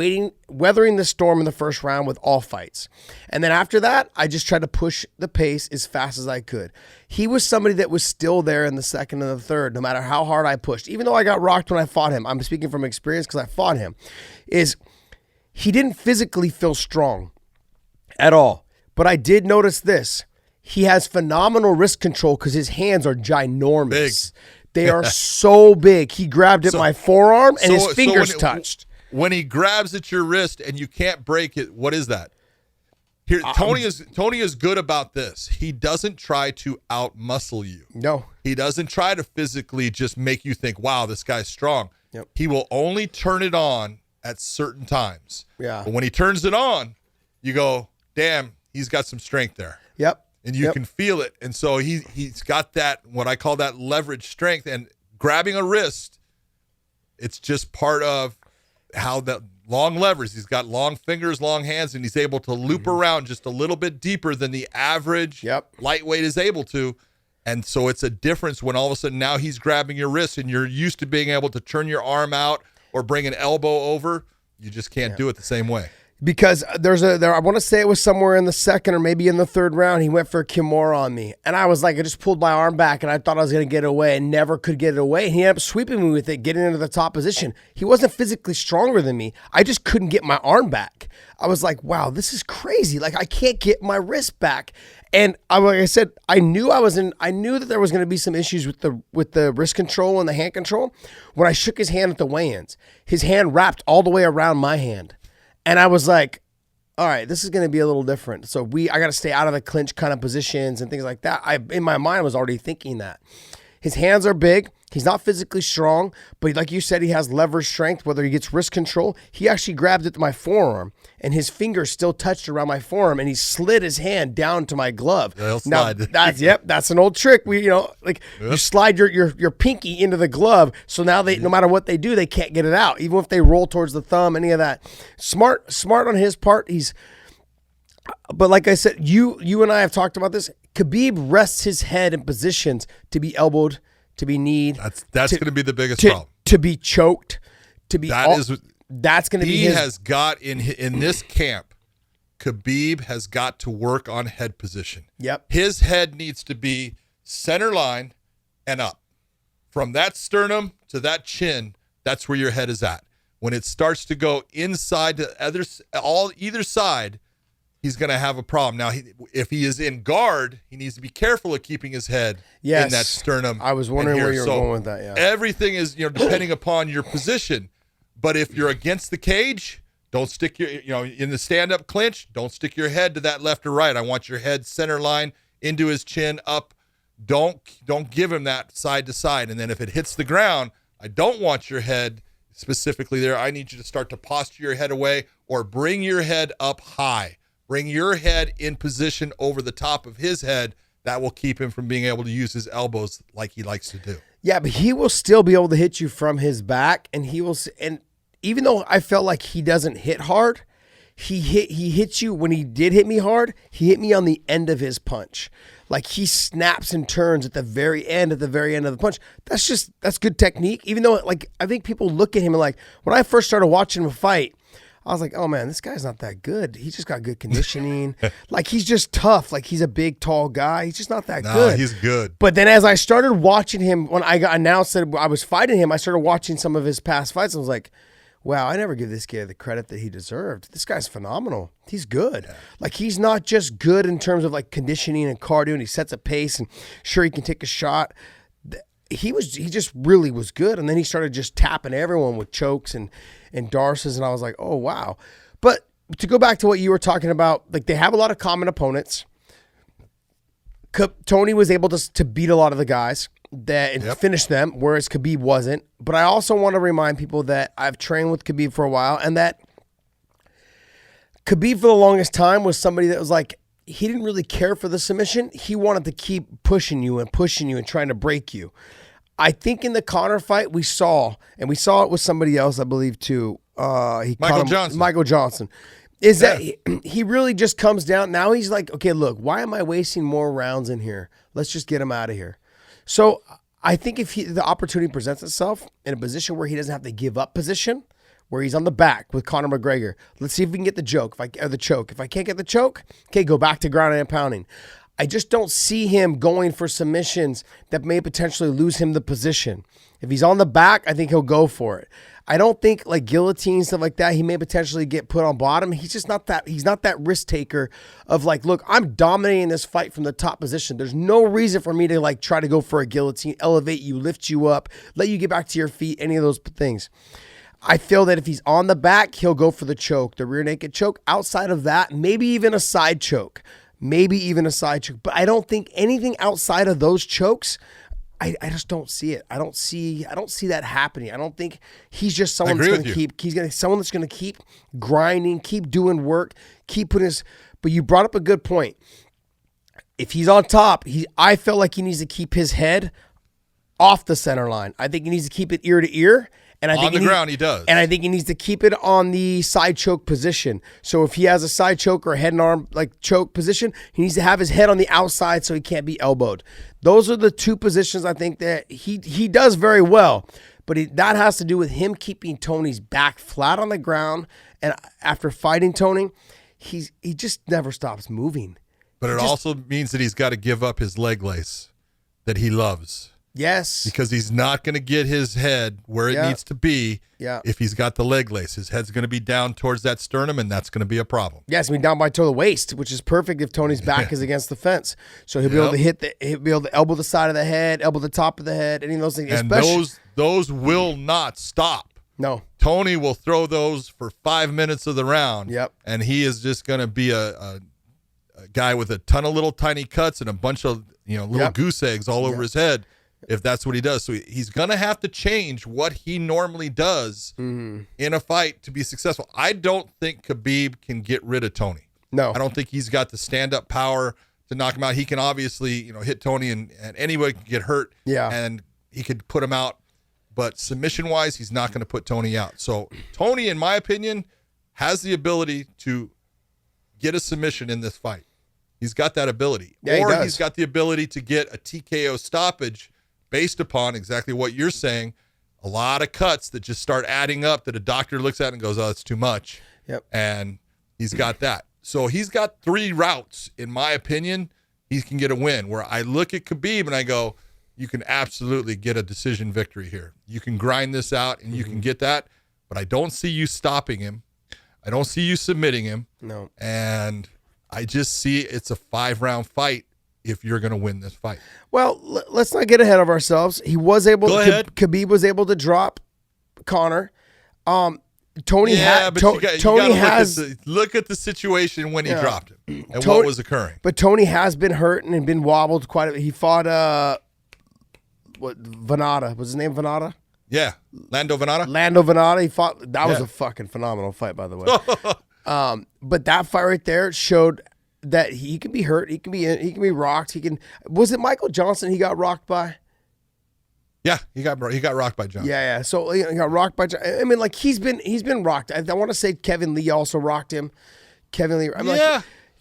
D: weathering the storm in the first round with all fights. And then after that, I just tried to push the pace as fast as I could. He was somebody that was still there in the second and the third, no matter how hard I pushed. Even though I got rocked when I fought him, I'm speaking from experience because I fought him, he didn't physically feel strong at all. But I did notice this. He has phenomenal wrist control because his hands are ginormous. Big. They are so big. He grabbed at my forearm and his fingers touched.
C: When he grabs at your wrist and you can't break it, what is that? Here, Tony is good about this. He doesn't try to out-muscle you.
D: No.
C: He doesn't try to physically just make you think, wow, this guy's strong.
D: Yep.
C: He will only turn it on at certain times.
D: Yeah.
C: But when he turns it on, you go, damn, he's got some strength there.
D: Yep.
C: And you can feel it. And so he's got that, what I call that leverage strength. And grabbing a wrist, it's just part of how that long levers. He's got long fingers, long hands, and he's able to loop around just a little bit deeper than the average lightweight is able to. And so it's a difference when all of a sudden now he's grabbing your wrist and you're used to being able to turn your arm out or bring an elbow over. You just can't do it the same way.
D: Because I want to say it was somewhere in the second or maybe in the third round, he went for a Kimura on me. And I was like, I just pulled my arm back and I thought I was going to get it away and never could get it away. And he ended up sweeping me with it, getting into the top position. He wasn't physically stronger than me. I just couldn't get my arm back. I was like, wow, this is crazy. Like, I can't get my wrist back. And like I said, I knew that there was going to be some issues with the wrist control and the hand control. When I shook his hand at the weigh-ins, his hand wrapped all the way around my hand. And I was like, all right, this is going to be a little different. So I got to stay out of the clinch kind of positions and things like that. In my mind, I was already thinking that. His hands are big. He's not physically strong, but like you said, he has leverage strength, whether he gets wrist control. He actually grabbed at my forearm, and his fingers still touched around my forearm, and he slid his hand down to my glove.
C: They'll
D: now,
C: slide.
D: That's an old trick. You slide your pinky into the glove, so now no matter what they do, they can't get it out, even if they roll towards the thumb, any of that. Smart on his part. But like I said, you and I have talked about this. Khabib rests his head in positions to be elbowed, to be kneed.
C: That's going to be the biggest problem.
D: To be choked, that's going to be
C: He
D: his.
C: has got in this camp, Khabib has got to work on head position.
D: Yep.
C: His head needs to be center line and up. From that sternum to that chin, that's where your head is at. When it starts to go inside to either side, he's going to have a problem. Now, if he is in guard, he needs to be careful of keeping his head in that sternum.
D: I was wondering where you were going with that. Yeah.
C: Everything is, depending upon your position. But if you're against the cage, don't stick in the stand-up clinch, don't stick your head to that left or right. I want your head center line into his chin up. Don't give him that side to side. And then if it hits the ground, I don't want your head specifically there. I need you to start to posture your head away or bring your head up high. Bring your head in position over the top of his head. That will keep him from being able to use his elbows like he likes to do.
D: Yeah, but he will still be able to hit you from his back, and and even though I felt like he doesn't hit hard, he hits you. When he did hit me hard, he hit me on the end of his punch. Like, he snaps and turns at the very end of the punch. That's good technique. Even though, like, I think people look at him and, like, when I first started watching him fight, I was like, oh man, this guy's not that good. He just got good conditioning. Like, he's just tough. Like, he's a big, tall guy. He's just not that good.
C: He's good.
D: But then as I started watching him, when I got announced that I was fighting him, I started watching some of his past fights. And I was like, wow, I never give this guy the credit that he deserved. This guy's phenomenal. He's good. Yeah. Like, he's not just good in terms of, like, conditioning and cardio, and he sets a pace, and sure, he can take a shot. He just really was good. And then he started just tapping everyone with chokes and darces, and I was like, oh, wow. But to go back to what you were talking about, like, they have a lot of common opponents. Tony was able to beat a lot of the guys and finish them, whereas Khabib wasn't. But I also want to remind people that I've trained with Khabib for a while, and that Khabib for the longest time was somebody that was like, he didn't really care for the submission. He wanted to keep pushing you and trying to break you. I think in the Conor fight we saw it with somebody else, I believe, too. Michael Johnson. That he really just comes down. Now he's like, okay, look, why am I wasting more rounds in here? Let's just get him out of here. So I think if the opportunity presents itself in a position where he doesn't have to give up position, where he's on the back with Conor McGregor, let's see if we can get the choke. Or the choke. If I can't get the choke, okay, go back to ground and pounding. I just don't see him going for submissions that may potentially lose him the position. If he's on the back, I think he'll go for it. I don't think like guillotine, stuff like that, he may potentially get put on bottom. He's just not that, he's not that risk taker of like, look, I'm dominating this fight from the top position. There's no reason for me to like try to go for a guillotine, elevate you, lift you up, let you get back to your feet, any of those things. I feel that if he's on the back, he'll go for the choke, the rear naked choke. Outside of that, maybe even a side choke. But I don't think anything outside of those chokes, I just don't see it. I don't see that happening. I don't think he's just someone that's going to keep, someone that's going to keep grinding, keep doing work, keep putting his, but you brought up a good point. If he's on top, I feel like he needs to keep his head off the center line. I think he needs to keep it ear to ear. And I think
C: on the ground, he does.
D: And I think he needs to keep it on the side choke position. So if he has a side choke or a head and arm like choke position, he needs to have his head on the outside so he can't be elbowed. Those are the two positions I think that he does very well. But that has to do with him keeping Tony's back flat on the ground. And after fighting Tony, he just never stops moving.
C: But it also means that he's got to give up his leg lace that he loves.
D: Yes.
C: Because he's not going to get his head where it needs to be if he's got the leg lace. His head's going to be down towards that sternum, and that's going to be a problem.
D: Yes, I mean down by the waist, which is perfect if Tony's back is against the fence. So he'll be able to he'll be able to elbow the side of the head, elbow the top of the head, any of those things.
C: And those will not stop.
D: No.
C: Tony will throw those for 5 minutes of the round.
D: Yep.
C: And he is just going to be a guy with a ton of little tiny cuts and a bunch of little goose eggs all over his head. If that's what he does. So he's going to have to change what he normally does in a fight to be successful. I don't think Khabib can get rid of Tony.
D: No.
C: I don't think he's got the stand-up power to knock him out. He can obviously, hit Tony and anybody can get hurt.
D: Yeah.
C: And he could put him out. But submission-wise, he's not going to put Tony out. So Tony, in my opinion, has the ability to get a submission in this fight. He's got that ability.
D: Yeah,
C: or he's got the ability to get a TKO stoppage based upon exactly what you're saying, a lot of cuts that just start adding up that a doctor looks at and goes, oh, it's too much.
D: Yep.
C: And he's got that. So he's got 3 routes, in my opinion, he can get a win. Where I look at Khabib and I go, you can absolutely get a decision victory here. You can grind this out and you can get that, but I don't see you stopping him. I don't see you submitting him.
D: No.
C: And I just see it's a 5-round fight if you're going to win this fight.
D: Well, let's not get ahead of ourselves. He was able
C: Go ahead.
D: Khabib was able to drop Conor. Tony
C: look at the situation when he dropped him and what was occurring.
D: But Tony has been hurt and been wobbled quite a bit. He fought Venata. Was his name Venata?
C: Yeah. Lando
D: Venata. He fought. That was a fucking phenomenal fight, by the way. But that fight right there showed that he can be hurt, he can be rocked. Was it Michael Johnson he got rocked by?
C: Yeah, he got rocked by Johnson.
D: Yeah. So he got rocked by. I mean, like he's been rocked. I want to say Kevin Lee also rocked him. Kevin Lee.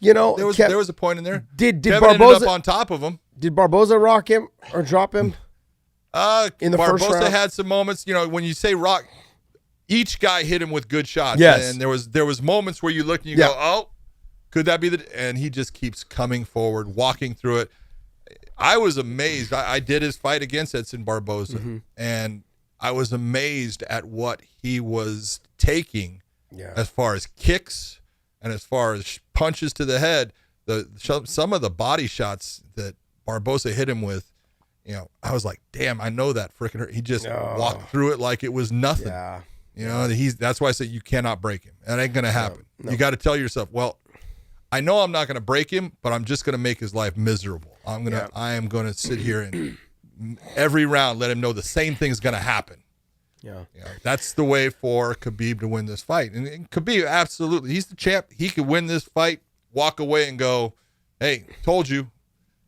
D: There
C: was a point in there.
D: Did
C: Kevin
D: Barboza
C: ended up on top of him?
D: Did Barboza rock him or drop him? In the first round,
C: Barboza had some moments. When you say rock, each guy hit him with good shots.
D: Yes,
C: and there was moments where you look and you go, oh. Could that be and he just keeps coming forward, walking through it. I was amazed. I did his fight against Edson Barboza, and I was amazed at what he was taking as far as kicks and as far as punches to the head. Some of the body shots that Barboza hit him with, I was like, damn, I know that freaking hurt. He just walked through it like it was nothing.
D: Yeah.
C: That's why I say you cannot break him. That ain't going to happen. No. You got to tell yourself, well, I know I'm not going to break him, but I'm just going to make his life miserable. I am going to sit here and every round let him know the same thing's going to happen.
D: Yeah.
C: That's the way for Khabib to win this fight. And Khabib, absolutely, he's the champ. He could win this fight, walk away and go, hey, told you.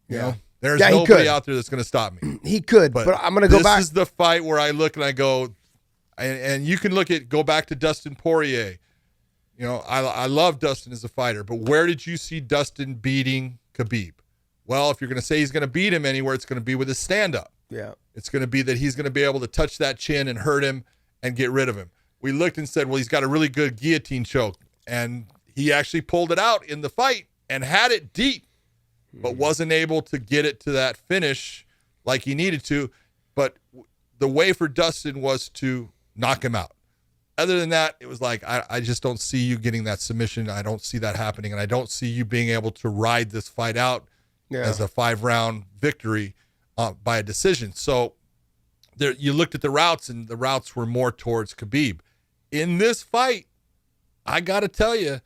C: There's nobody out there that's going to stop me.
D: He could, but I'm going to go back.
C: This is the fight where I look and I go, and you can go back to Dustin Poirier. I love Dustin as a fighter, but where did you see Dustin beating Khabib? well, if you're going to say he's going to beat him anywhere, it's going to be with his stand-up.
D: Yeah.
C: It's going to be that he's going to be able to touch that chin and hurt him and get rid of him. We looked and said, well, he's got a really good guillotine choke. And he actually pulled it out in the fight and had it deep, but wasn't able to get it to that finish like he needed to. But the way for Dustin was to knock him out. Other than that, it was like, I just don't see you getting that submission. I don't see that happening. And I don't see you being able to ride this fight out as a 5-round victory by a decision. So there, you looked at the routes, and the routes were more towards Khabib. In this fight, I got to tell you,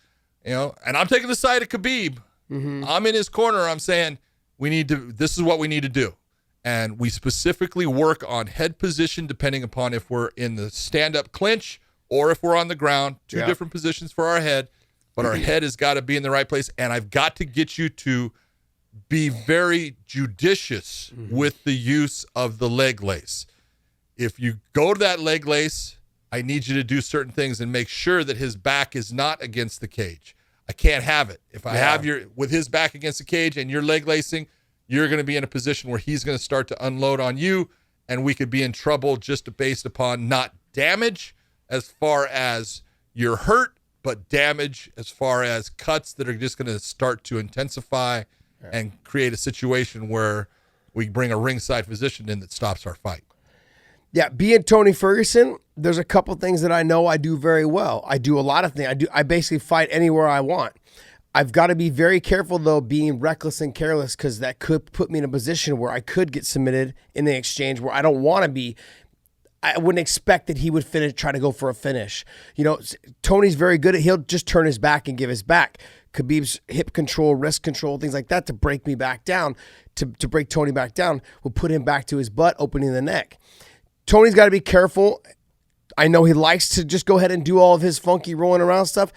C: and I'm taking the side of Khabib. I'm in his corner. I'm saying this is what we need to do. And we specifically work on head position depending upon if we're in the stand-up clinch or if we're on the ground. Two different positions for our head, but our head has got to be in the right place. And I've got to get you to be very judicious with the use of the leg lace. If you go to that leg lace, I need you to do certain things and make sure that his back is not against the cage. I can't have it. If I have with his back against the cage and you're leg lacing, you're going to be in a position where he's going to start to unload on you, and we could be in trouble just based upon not damage as far as you're hurt, but damage as far as cuts that are just going to start to intensify and create a situation where we bring a ringside physician in that stops our fight.
D: Yeah, being Tony Ferguson, there's a couple things that I know I do very well. I do a lot of things. I basically fight anywhere I want. I've got to be very careful, though, being reckless and careless, because that could put me in a position where I could get submitted in the exchange where I don't want to be. I wouldn't expect that he would try to go for a finish. Tony's very good he'll just turn his back and give his back. Khabib's hip control, wrist control, things like that to break me back down, to break Tony back down, will put him back to his butt, opening the neck. Tony's got to be careful. I know he likes to just go ahead and do all of his funky rolling around stuff.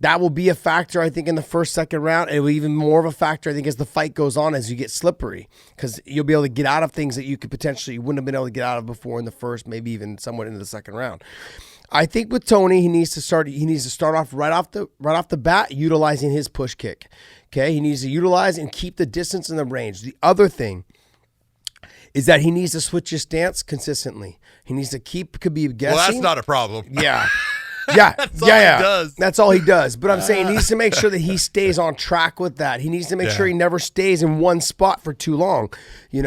D: That will be a factor, I think, in the first, second round. It will be even more of a factor, I think, as the fight goes on, as you get slippery, because you'll be able to get out of things that you wouldn't have been able to get out of before in the first, maybe even somewhat into the second round. I think with Tony, he needs to start off right off the bat utilizing his push kick. Okay, he needs to utilize and keep the distance and the range. The other thing is that he needs to switch his stance consistently. He needs to keep Khabib guessing.
C: Well, that's not a problem.
D: Yeah.
C: That's all he does.
D: That's all he does. But I'm saying he needs to make sure that he stays on track with that. He needs to make sure he never stays in one spot for too long. He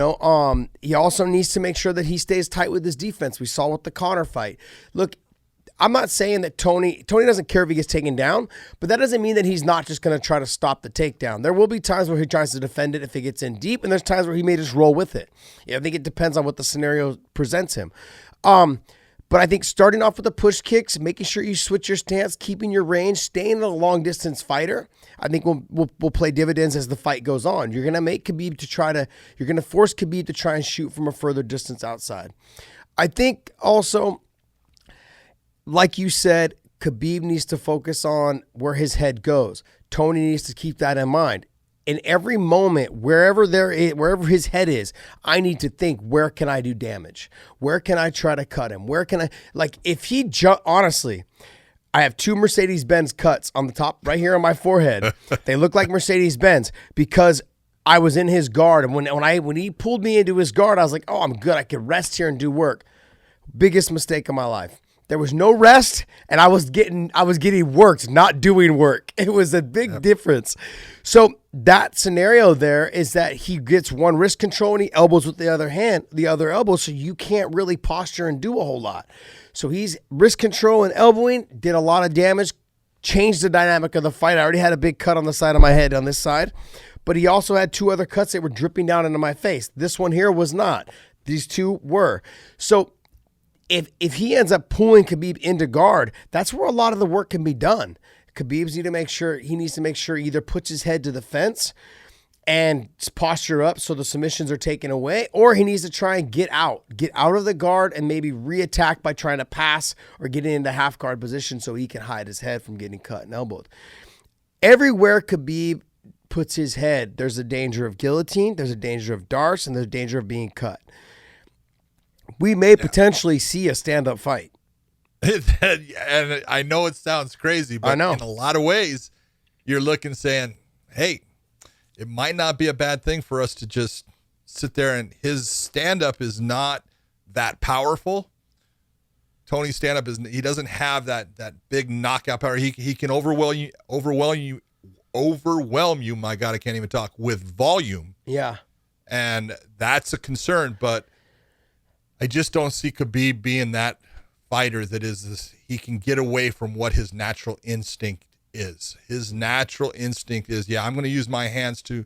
D: also needs to make sure that he stays tight with his defense. We saw with the Conor fight. Look, I'm not saying that Tony doesn't care if he gets taken down, but that doesn't mean that he's not just going to try to stop the takedown. There will be times where he tries to defend it if it gets in deep, and there's times where he may just roll with it. I think it depends on what the scenario presents him. But I think starting off with the push kicks, making sure you switch your stance, keeping your range, staying a long distance fighter, I think will play dividends as the fight goes on. You're going to make Khabib you're going to force Khabib to try and shoot from a further distance outside. I think also, like you said, Khabib needs to focus on where his head goes. Tony needs to keep that in mind. In every moment, wherever his head is, I need to think, where can I do damage? Where can I try to cut him? Where can I, if he honestly, I have 2 Mercedes-Benz cuts on the top right here on my forehead. They look like Mercedes-Benz because I was in his guard. And when he pulled me into his guard, I was like, oh, I'm good. I can rest here and do work. Biggest mistake of my life. There was no rest, and I was getting worked, not doing work. It was a big difference. So that scenario there is that he gets one wrist control and he elbows with the other elbow, so you can't really posture and do a whole lot. So he's wrist control and elbowing, did a lot of damage, changed the dynamic of the fight. I already had a big cut on the side of my head on this side, but he also had 2 other cuts that were dripping down into my face. This one here was not. These 2 were. So if he ends up pulling Khabib into guard, that's where a lot of the work can be done. Khabib needs to make sure he either puts his head to the fence and posture up so the submissions are taken away, or he needs to try and get out of the guard and maybe reattack by trying to pass or get into half guard position so he can hide his head from getting cut and elbowed. Everywhere Khabib puts his head, there's a danger of guillotine, there's a danger of darts, and there's a danger of being cut. We may potentially see a stand-up fight.
C: And I know it sounds crazy, but in a lot of ways, you're looking saying, hey, it might not be a bad thing for us to just sit there, and his stand-up is not that powerful. Tony's stand-up he doesn't have that big knockout power. He can overwhelm you. My God, I can't even talk, with volume.
D: Yeah.
C: And that's a concern, but I just don't see Khabib being that fighter that is this. He can get away from what his natural instinct is. His natural instinct is, I'm going to use my hands to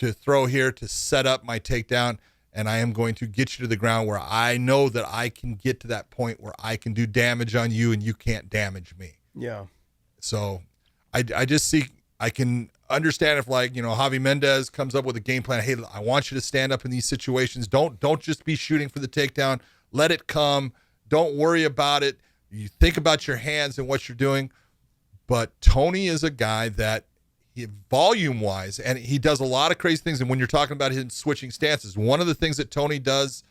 C: throw here, to set up my takedown, and I am going to get you to the ground where I know that I can get to that point where I can do damage on you and you can't damage me.
D: Yeah.
C: So I just see, I can understand if, like, Javi Mendez comes up with a game plan. Hey, I want you to stand up in these situations. Don't just be shooting for the takedown. Let it come. Don't worry about it. You think about your hands and what you're doing. But Tony is a guy that, volume-wise, and he does a lot of crazy things. And when you're talking about him switching stances, one of the things that Tony does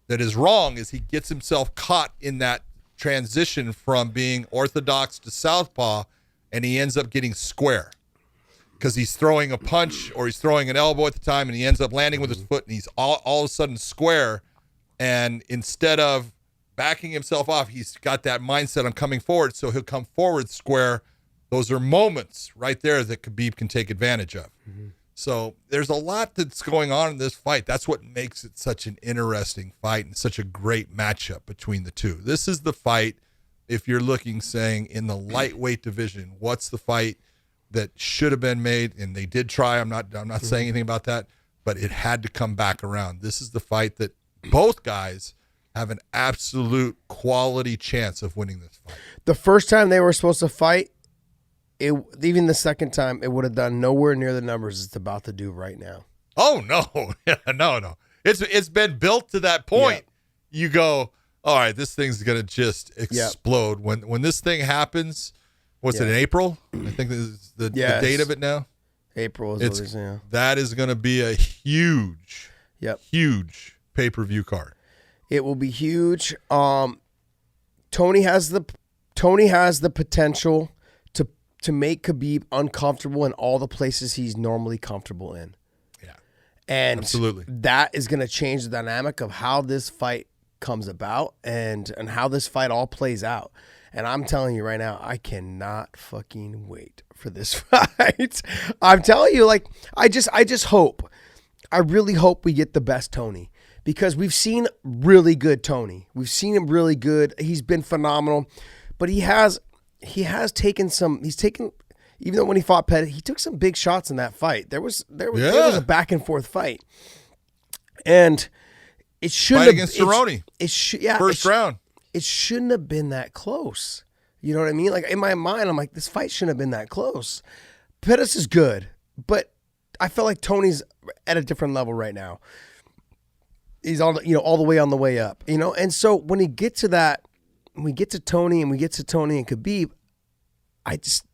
C: that is wrong is he gets himself caught in that transition from being orthodox to southpaw, and he ends up getting square because he's throwing a punch or he's throwing an elbow at the time, and he ends up landing with his foot, and he's all of a sudden square. And instead of backing himself off, he's got that mindset, I'm coming forward, so he'll come forward square. Those are moments right there that Khabib can take advantage of. Mm-hmm. So there's a lot that's going on in this fight. That's what makes it such an interesting fight and such a great matchup between the two. This is the fight, if you're looking, saying, in the lightweight division, what's the fight that should have been made? And they did try. I'm not saying anything about that, but it had to come back around. This is the fight that both guys have an absolute quality chance of winning this fight.
D: The first time they were supposed to fight, even the second time, it would have done nowhere near the numbers it's about to do right now.
C: Oh, no. No. It's been built to that point. Yeah. You go, all right, this thing's going to just explode. Yep. When this thing happens, what's it, in April? I think this is the date of it now.
D: April is what it is, yeah.
C: That is going to be a huge pay-per-view card.
D: It will be huge. Tony has the potential to make Khabib uncomfortable in all the places he's normally comfortable in.
C: Yeah.
D: And
C: absolutely,
D: that is going to change the dynamic of how this fight comes about and how this fight all plays out. And I'm telling you right now, I cannot fucking wait for this fight. I'm telling you, like, I just hope. I really hope we get the best Tony, because we've seen really good Tony. We've seen him really good. He's been phenomenal, but he has taken even though when he fought Pettit, he took some big shots in that fight. There was a back and forth fight, and it shouldn't
C: fight against Cerrone. First round.
D: It shouldn't have been that close. You know what I mean? Like, in my mind, I'm like, this fight shouldn't have been that close. Pettis is good, but I feel like Tony's at a different level right now. He's all the way on the way up, And so when we get to Tony and Khabib,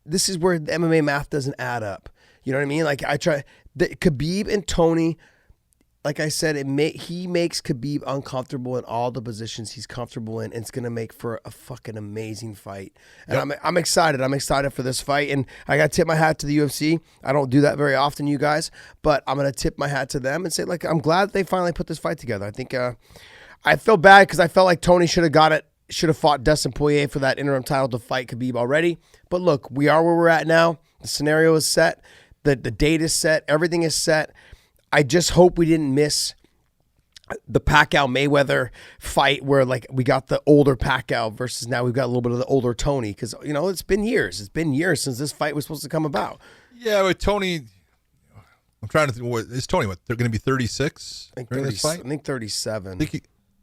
D: this is where the MMA math doesn't add up. You know what I mean? Like, Khabib and Tony, like I said, he makes Khabib uncomfortable in all the positions he's comfortable in, and it's gonna make for a fucking amazing fight. And I'm excited. I'm excited for this fight, and I gotta tip my hat to the UFC. I don't do that very often, you guys, but I'm gonna tip my hat to them and say, like, I'm glad they finally put this fight together. I think I feel bad because I felt like Tony should have fought Dustin Poirier for that interim title to fight Khabib already. But look, we are where we're at now. The scenario is set. The date is set. Everything is set. I just hope we didn't miss the Pacquiao-Mayweather fight where, like, we got the older Pacquiao versus now we've got a little bit of the older Tony, because, it's been years. It's been years since this fight was supposed to come about.
C: Yeah, but Tony, I'm trying to think, is Tony, they're going to be 36 during this fight?
D: I think 37.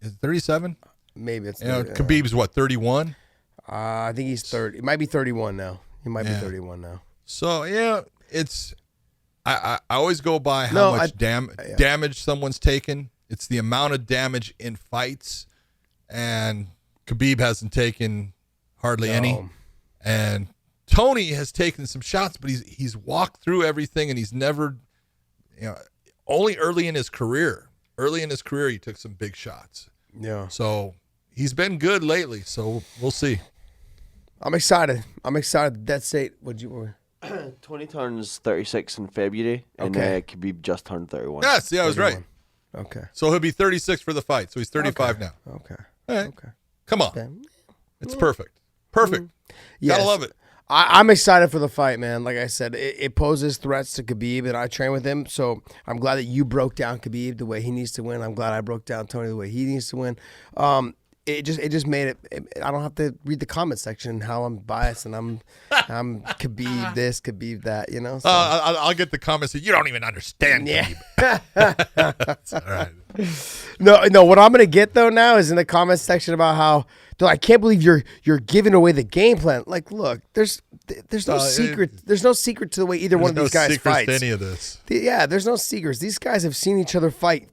C: Is 37?
D: Maybe it's
C: Khabib's what, 31?
D: I think he's 30. It might be 31 now. He might be 31 now.
C: So, it's... I always go by how much damage someone's taken. It's the amount of damage in fights, and Khabib hasn't taken hardly any. And Tony has taken some shots, but he's walked through everything, and he's never, only early in his career. Early in his career, he took some big shots.
D: Yeah.
C: So he's been good lately. So we'll see.
D: I'm excited. That state.
B: Tony turns 36 in February, and
D: Okay.
B: Khabib just turned 31.
C: Yes, yeah, I was right.
D: Okay.
C: So he'll be 36 for the fight. So he's 35 now.
D: Okay.
C: All right.
D: Okay.
C: Come on.
D: Okay.
C: It's perfect. Perfect.
D: Yes.
C: Gotta love it.
D: I'm excited for the fight, man. Like I said, it poses threats to Khabib, and I train with him. So I'm glad that you broke down Khabib the way he needs to win. I'm glad I broke down Tony the way he needs to win. It just made it. I don't have to read the comment section how I'm biased and I'm Khabib this, Khabib that. You know. So.
C: I'll get the comments that you don't even understand.
D: Yeah.
C: That's all right.
D: No. What I'm gonna get though now is in the comment section about how I can't believe you're giving away the game plan. Like, look, there's no secret. There's no secret to the way either one of these guys fights.
C: To any of this.
D: Yeah, there's no secrets. These guys have seen each other fight,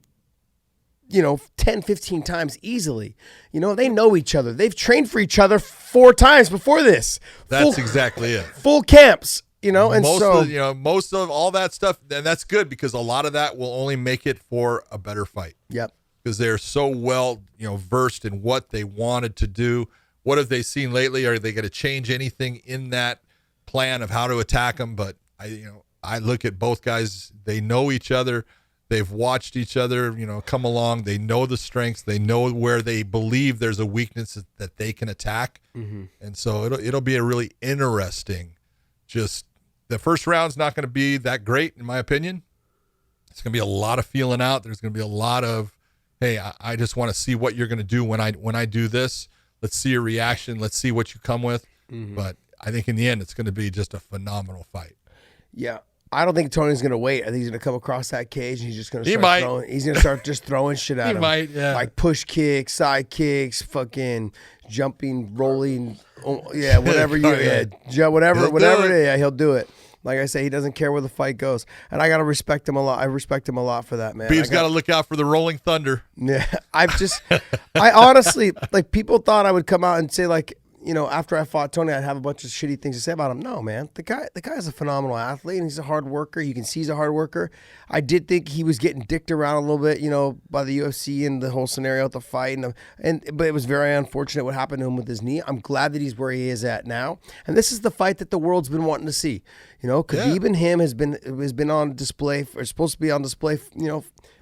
D: 10, 15 times easily. They know each other. They've trained for each other 4 times before this.
C: That's exactly it.
D: Full camps. And
C: most of all that stuff, and that's good because a lot of that will only make it for a better fight.
D: Yep.
C: Because they're so well, versed in what they wanted to do. What have they seen lately? Are they going to change anything in that plan of how to attack them? But I look at both guys. They know each other. They've watched each other, come along. They know the strengths. They know where they believe there's a weakness that they can attack. Mm-hmm. And so it'll be a really interesting. Just the first round's not going to be that great, in my opinion. It's going to be a lot of feeling out. There's going to be a lot of, hey, I just want to see what you're going to do when I do this. Let's see your reaction. Let's see what you come with. Mm-hmm. But I think in the end, it's going to be just a phenomenal fight.
D: Yeah. I don't think Tony's going to wait. I think he's going to come across that cage and he's just going to start throwing. He's going to start just throwing shit at him.
C: He might, yeah.
D: Like push kicks, side kicks, fucking jumping, rolling. Whatever he'll do it. Like I say, he doesn't care where the fight goes. And I got to respect him a lot. I respect him a lot for that, man.
C: Khabib's got to look out for the rolling thunder.
D: Yeah. I honestly, people thought I would come out and say, after I fought Tony, I'd have a bunch of shitty things to say about him. No, man. The guy's a phenomenal athlete, and he's a hard worker. You can see he's a hard worker. I did think he was getting dicked around a little bit, by the UFC and the whole scenario at the fight. But it was very unfortunate what happened to him with his knee. I'm glad that he's where he is at now. And this is the fight that the world's been wanting to see. Khabib and him has been on display, or supposed to be on display,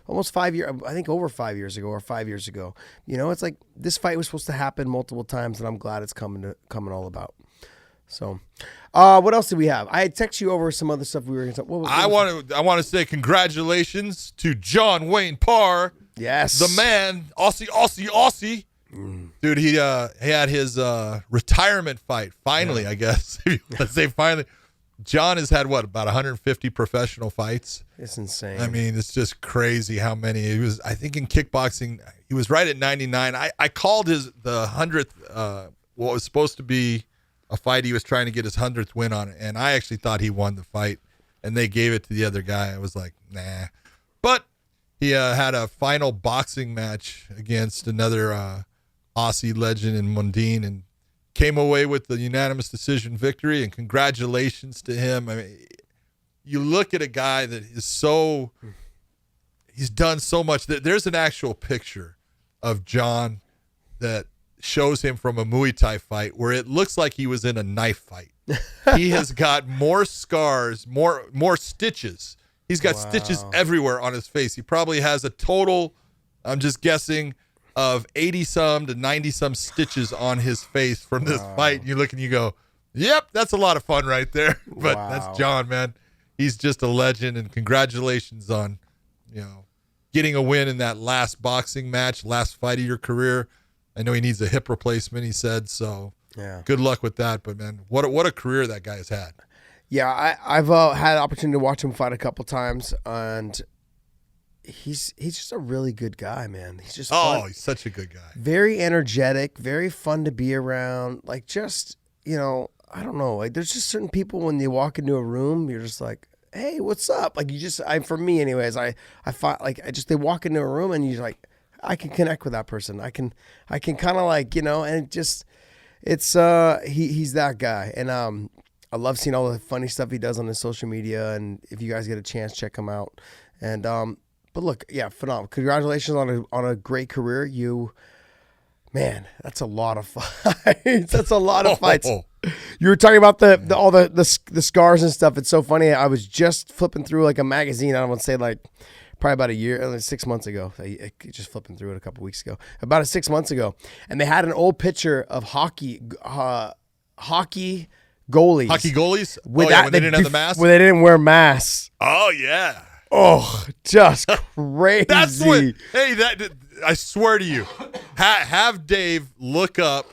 D: almost 5 years, I think over 5 years ago or 5 years ago. It's like this fight was supposed to happen multiple times, and I'm glad it's coming all about. So, what else did we have? I had texted you over some other stuff we were going to talk.
C: I want to say congratulations to John Wayne Parr.
D: Yes,
C: the man, Aussie. Dude, he had his retirement fight finally. I guess let's say finally. John has had about 150 professional fights.
D: It's insane.
C: I mean, it's just crazy how many. He was, I think, in kickboxing, he was right at 99. I called the 100th, what was supposed to be a fight he was trying to get his 100th win on, and I actually thought he won the fight, and they gave it to the other guy. I was like, nah. But he had a final boxing match against another Aussie legend in Mundine, and came away with the unanimous decision victory, and congratulations to him. I mean, you look at a guy that is he's done so much. There's an actual picture of John that shows him from a Muay Thai fight where it looks like he was in a knife fight. He has got more scars, more stitches. He's got stitches everywhere on his face. He probably has a total, I'm just guessing, of 80-some to 90-some stitches on his face from this fight. You look and you go, yep, that's a lot of fun right there. But that's John, man. He's just a legend, and congratulations on, getting a win in that last boxing match, last fight of your career. I know he needs a hip replacement, he said, so good luck with that. But, man, what a career that guy has had.
D: Yeah, I've had the opportunity to watch him fight a couple times, and he's just a really good guy, man. He's just fun.
C: He's such a good guy.
D: Very energetic, very fun to be around. Like, just, I don't know. Like, there's just certain people when you walk into a room, you're just like, hey, what's up? Like, for me anyways, I find, like, they walk into a room and you're like, I can connect with that person. I can kind of like, and it just, it's, he's that guy. And, I love seeing all the funny stuff he does on his social media. And if you guys get a chance, check him out. And, but look, yeah, phenomenal. Congratulations on a great career. Man, that's a lot of fights. That's a lot of fights. You were talking about all the scars and stuff. It's so funny. I was just flipping through like a magazine. I don't want to say like probably about a year, 6 months ago. I just flipping through it a couple weeks ago. About 6 months ago, and they had an old picture of hockey goalies.
C: Hockey goalies? When they didn't have the mask?
D: When they didn't wear masks.
C: Oh, yeah.
D: Oh, just crazy.
C: That's what. Hey, I swear to you, have Dave look up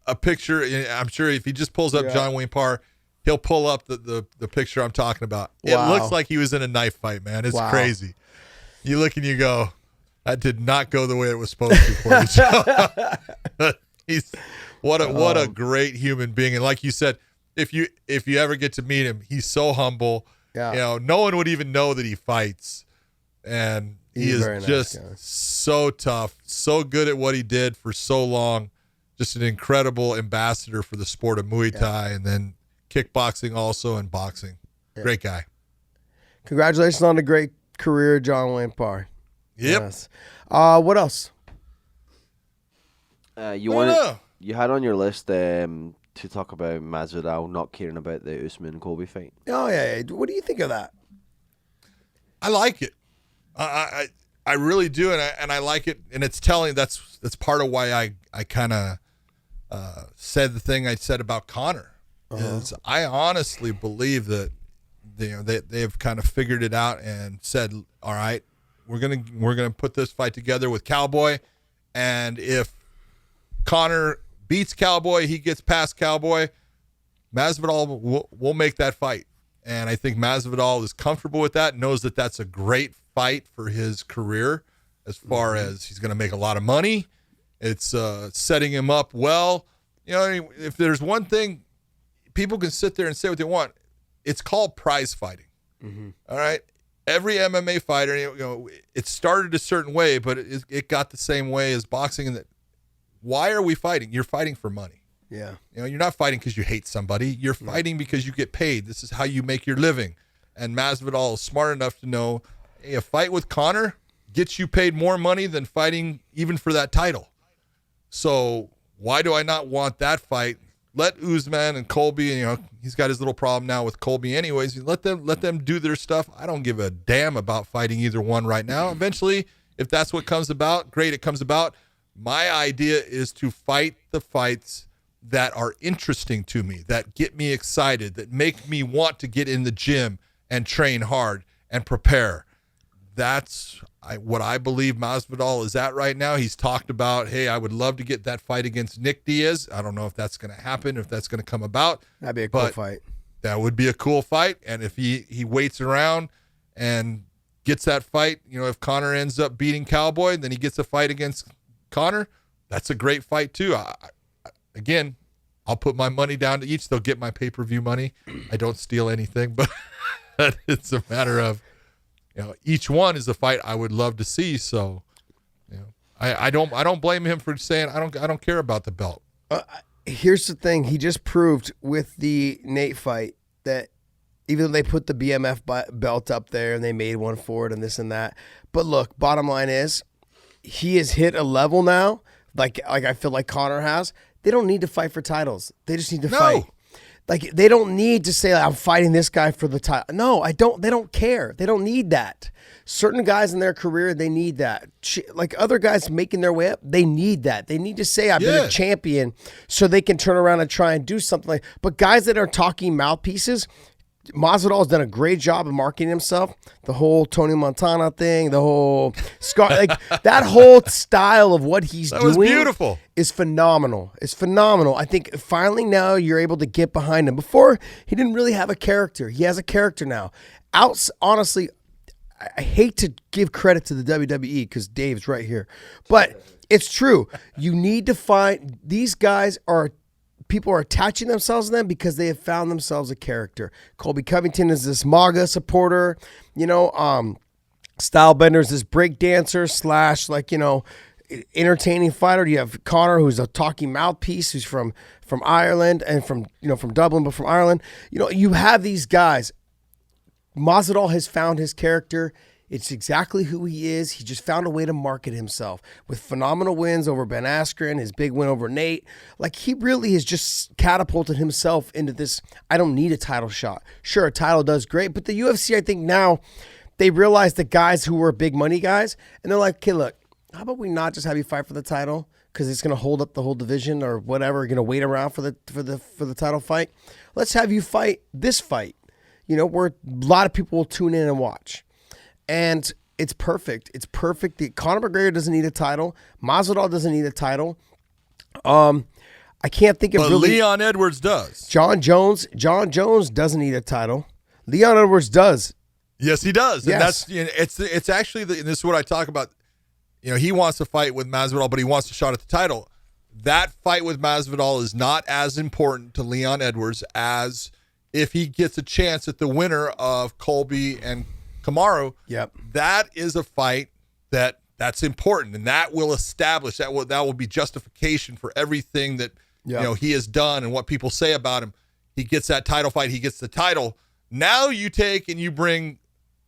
C: a picture. I'm sure if he just pulls up John Wayne Parr, he'll pull up the picture I'm talking about.
D: Wow.
C: It looks like he was in a knife fight, man. It's crazy. You look and you go, that did not go the way it was supposed to for you. What a great human being. And like you said, if you ever get to meet him, he's so humble. Yeah. No one would even know that he fights. And he is just so tough, so good at what he did for so long. Just an incredible ambassador for the sport of Muay Thai, and then kickboxing also, and boxing. Yeah. Great guy.
D: Congratulations on the great career, John Wayne Parr.
C: Yep.
D: Yes. What else?
B: You had on your list to talk about Masvidal not caring about the Usman-Colby fight.
D: Oh, yeah. What do you think of that?
C: I like it. I really do, and I like it, and it's telling. That's part of why I kind of said the thing I said about Conor. Is I honestly believe that they have kind of figured it out and said, all right, we're gonna put this fight together with Cowboy, and if Conor beats Cowboy, he gets past Cowboy, Masvidal will make that fight. And I think Masvidal is comfortable with that, knows that that's a great fight for his career as far as he's going to make a lot of money. It's setting him up well. If there's one thing, people can sit there and say what they want. It's called prize fighting. Mm-hmm. All right? Every MMA fighter, it started a certain way, but it got the same way as boxing. And why are we fighting? You're fighting for money.
D: Yeah.
C: You're not fighting because you hate somebody. You're fighting because you get paid. This is how you make your living. And Masvidal is smart enough to know, hey, a fight with Conor gets you paid more money than fighting even for that title. So why do I not want that fight? Let Usman and Colby, he's got his little problem now with Colby anyways. Let them do their stuff. I don't give a damn about fighting either one right now. Eventually, if that's what comes about, great, it comes about. My idea is to fight the fights that are interesting to me, that get me excited, that make me want to get in the gym and train hard and prepare. That's what I believe Masvidal is at right now. He's talked about, hey, I would love to get that fight against Nick Diaz. I don't know if that's going to happen, if that's going to come about.
D: That'd be a cool fight.
C: That would be a cool fight. And if he waits around and gets that fight, if Conor ends up beating Cowboy, then he gets a fight against Conor. That's a great fight too. Again, I'll put my money down to each. They'll get my pay-per-view money. I don't steal anything, but it's a matter of, each one is a fight I would love to see. So, I don't blame him for saying I don't care about the belt.
D: Here's the thing: he just proved with the Nate fight that even though they put the BMF belt up there and they made one for it and this and that, but look, bottom line is he has hit a level now. Like I feel like Conor has. They don't need to fight for titles. They just need to fight. Like they don't need to say I'm fighting this guy for the title. No, I don't. They don't care. They don't need that. Certain guys in their career, they need that. Like other guys making their way up, they need that. They need to say I've been a champion, so they can turn around and try and do something. But guys that are talking mouthpieces, Masvidal has done a great job of marketing himself. The whole Tony Montana thing, the whole that whole style of what he's doing
C: beautiful.
D: Is phenomenal. It's phenomenal. I think finally now you're able to get behind him. Before, he didn't really have a character. He has a character now. Honestly, I hate to give credit to the WWE because Dave's right here, but it's true. You need to find these guys people are attaching themselves to them because they have found themselves a character. Colby Covington is this MAGA supporter, Stylebender's this break dancer / entertaining fighter. You have Conor, who's a talking mouthpiece, who's from Ireland and from Dublin, but from Ireland. You have these guys. Masvidal has found his character. It's exactly who he is. He just found a way to market himself with phenomenal wins over Ben Askren, his big win over Nate. Like, he really has just catapulted himself into this, I don't need a title shot. Sure, a title does great, but the UFC, I think now, they realize the guys who were big money guys, and they're like, okay, look, how about we not just have you fight for the title because it's going to hold up the whole division or whatever, you're going to wait around for the title fight. Let's have you fight this fight, where a lot of people will tune in and watch. And it's perfect. It's perfect. Conor McGregor doesn't need a title. Masvidal doesn't need a title. I can't think of
C: but
D: really.
C: Leon Edwards does.
D: John Jones doesn't need a title. Leon Edwards does.
C: Yes, he does.
D: Yes.
C: And it's actually, and this is what I talk about. He wants to fight with Masvidal, but he wants a shot at the title. That fight with Masvidal is not as important to Leon Edwards as if he gets a chance at the winner of Colby and Kamaru.
D: Yep.
C: That is a fight that's important, and that will establish, that will be justification for everything that he has done and what people say about him. He gets that title fight, he gets the title. Now you take and you bring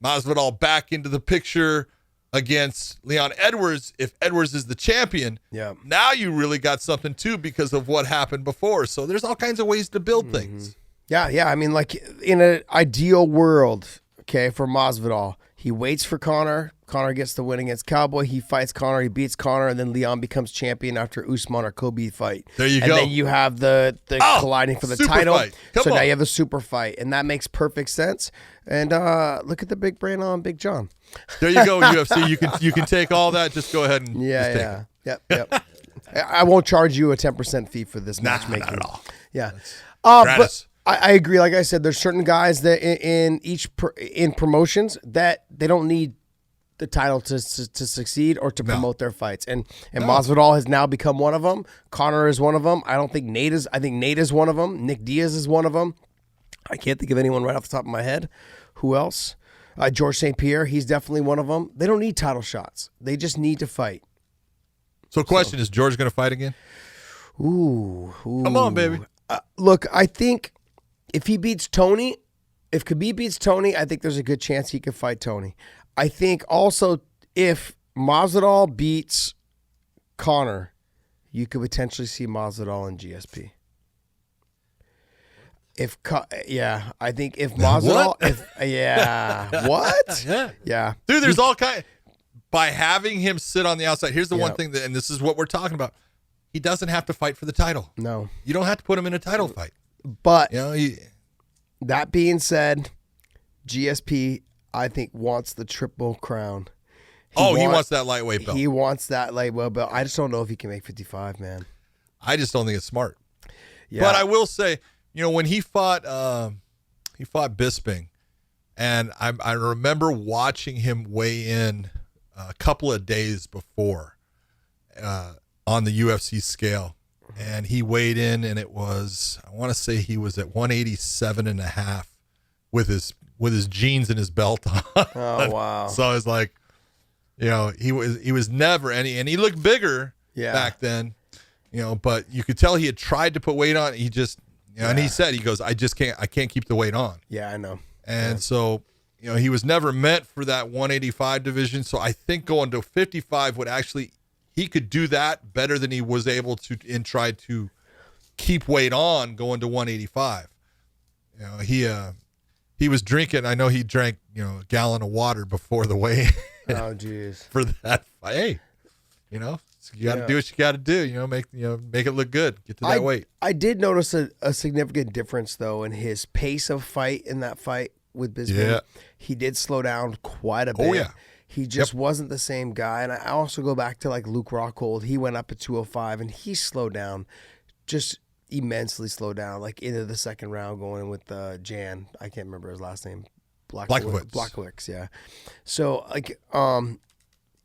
C: Masvidal back into the picture against Leon Edwards. If Edwards is the champion, now you really got something too because of what happened before. So there's all kinds of ways to build things.
D: Yeah. I mean, like in an ideal world, okay, for Masvidal, he waits for Conor. Conor gets the win against Cowboy. He fights Conor. He beats Conor, and then Leon becomes champion after Usman or Kobe fight.
C: There you go.
D: And then you have the colliding for the
C: super
D: title.
C: fight. Come
D: Now
C: on.
D: you have the super fight, and that makes perfect sense. And look at the big brain on Big John.
C: There you go, UFC. You can take all that. Just go ahead and just take it.
D: Yep. I won't charge you a 10% fee for this matchmaking.
C: Not at all.
D: Yeah.
C: Gratis.
D: But I agree. Like I said, there's certain guys that in promotions that they don't need the title to succeed or to promote their fights. And Masvidal has now become one of them. Conor is one of them. I think Nate is one of them. Nick Diaz is one of them. I can't think of anyone right off the top of my head. Who else? George St. Pierre, he's definitely one of them. They don't need title shots. They just need to fight.
C: So question, is George going to fight again?
D: Ooh.
C: Come on, baby.
D: Look, I think if Khabib beats Tony, I think there's a good chance he could fight Tony. I think also if Masvidal beats Conor, you could potentially see Masvidal in GSP. I think if Masvidal,
C: What?
D: Yeah.
C: Dude, there's all kind. By having him sit on the outside, here's the one thing that, and this is what we're talking about. He doesn't have to fight for the title.
D: No.
C: You don't have to put him in a title fight.
D: But that being said, GSP, I think, wants the triple crown.
C: He wants that lightweight belt.
D: He wants that lightweight belt. I just don't know if he can make 55, man.
C: I just don't think it's smart.
D: Yeah.
C: But I will say, when he fought Bisping, and I remember watching him weigh in a couple of days before on the UFC scale, and he weighed in, and it was, I want to say he was at 187.5 with his jeans and his belt on.
D: Oh wow!
C: So I was like, he was never any, and he looked bigger back then, but you could tell he had tried to put weight on. He just, and he said, he goes, I can't keep the weight on.
D: Yeah, I know.
C: And so, he was never meant for that 185 division. So I think going to 55 would actually, he could do that better than he was able to and try to keep weight on going to 185. He was drinking. I know he drank, a gallon of water before the weigh.
D: Oh, jeez.
C: For that fight. Hey, you got to do what you got to do. Make it look good. Get to that weight.
D: I did notice a significant difference though in his pace of fight in that fight with Bisping.
C: Yeah.
D: He did slow down quite a bit.
C: Oh yeah.
D: He just wasn't the same guy. And I also go back to like Luke Rockhold. He went up at 205 and he slowed down, just immensely slowed down, like into the second round going in with Jan. I can't remember his last name. Blachowicz, yeah. So like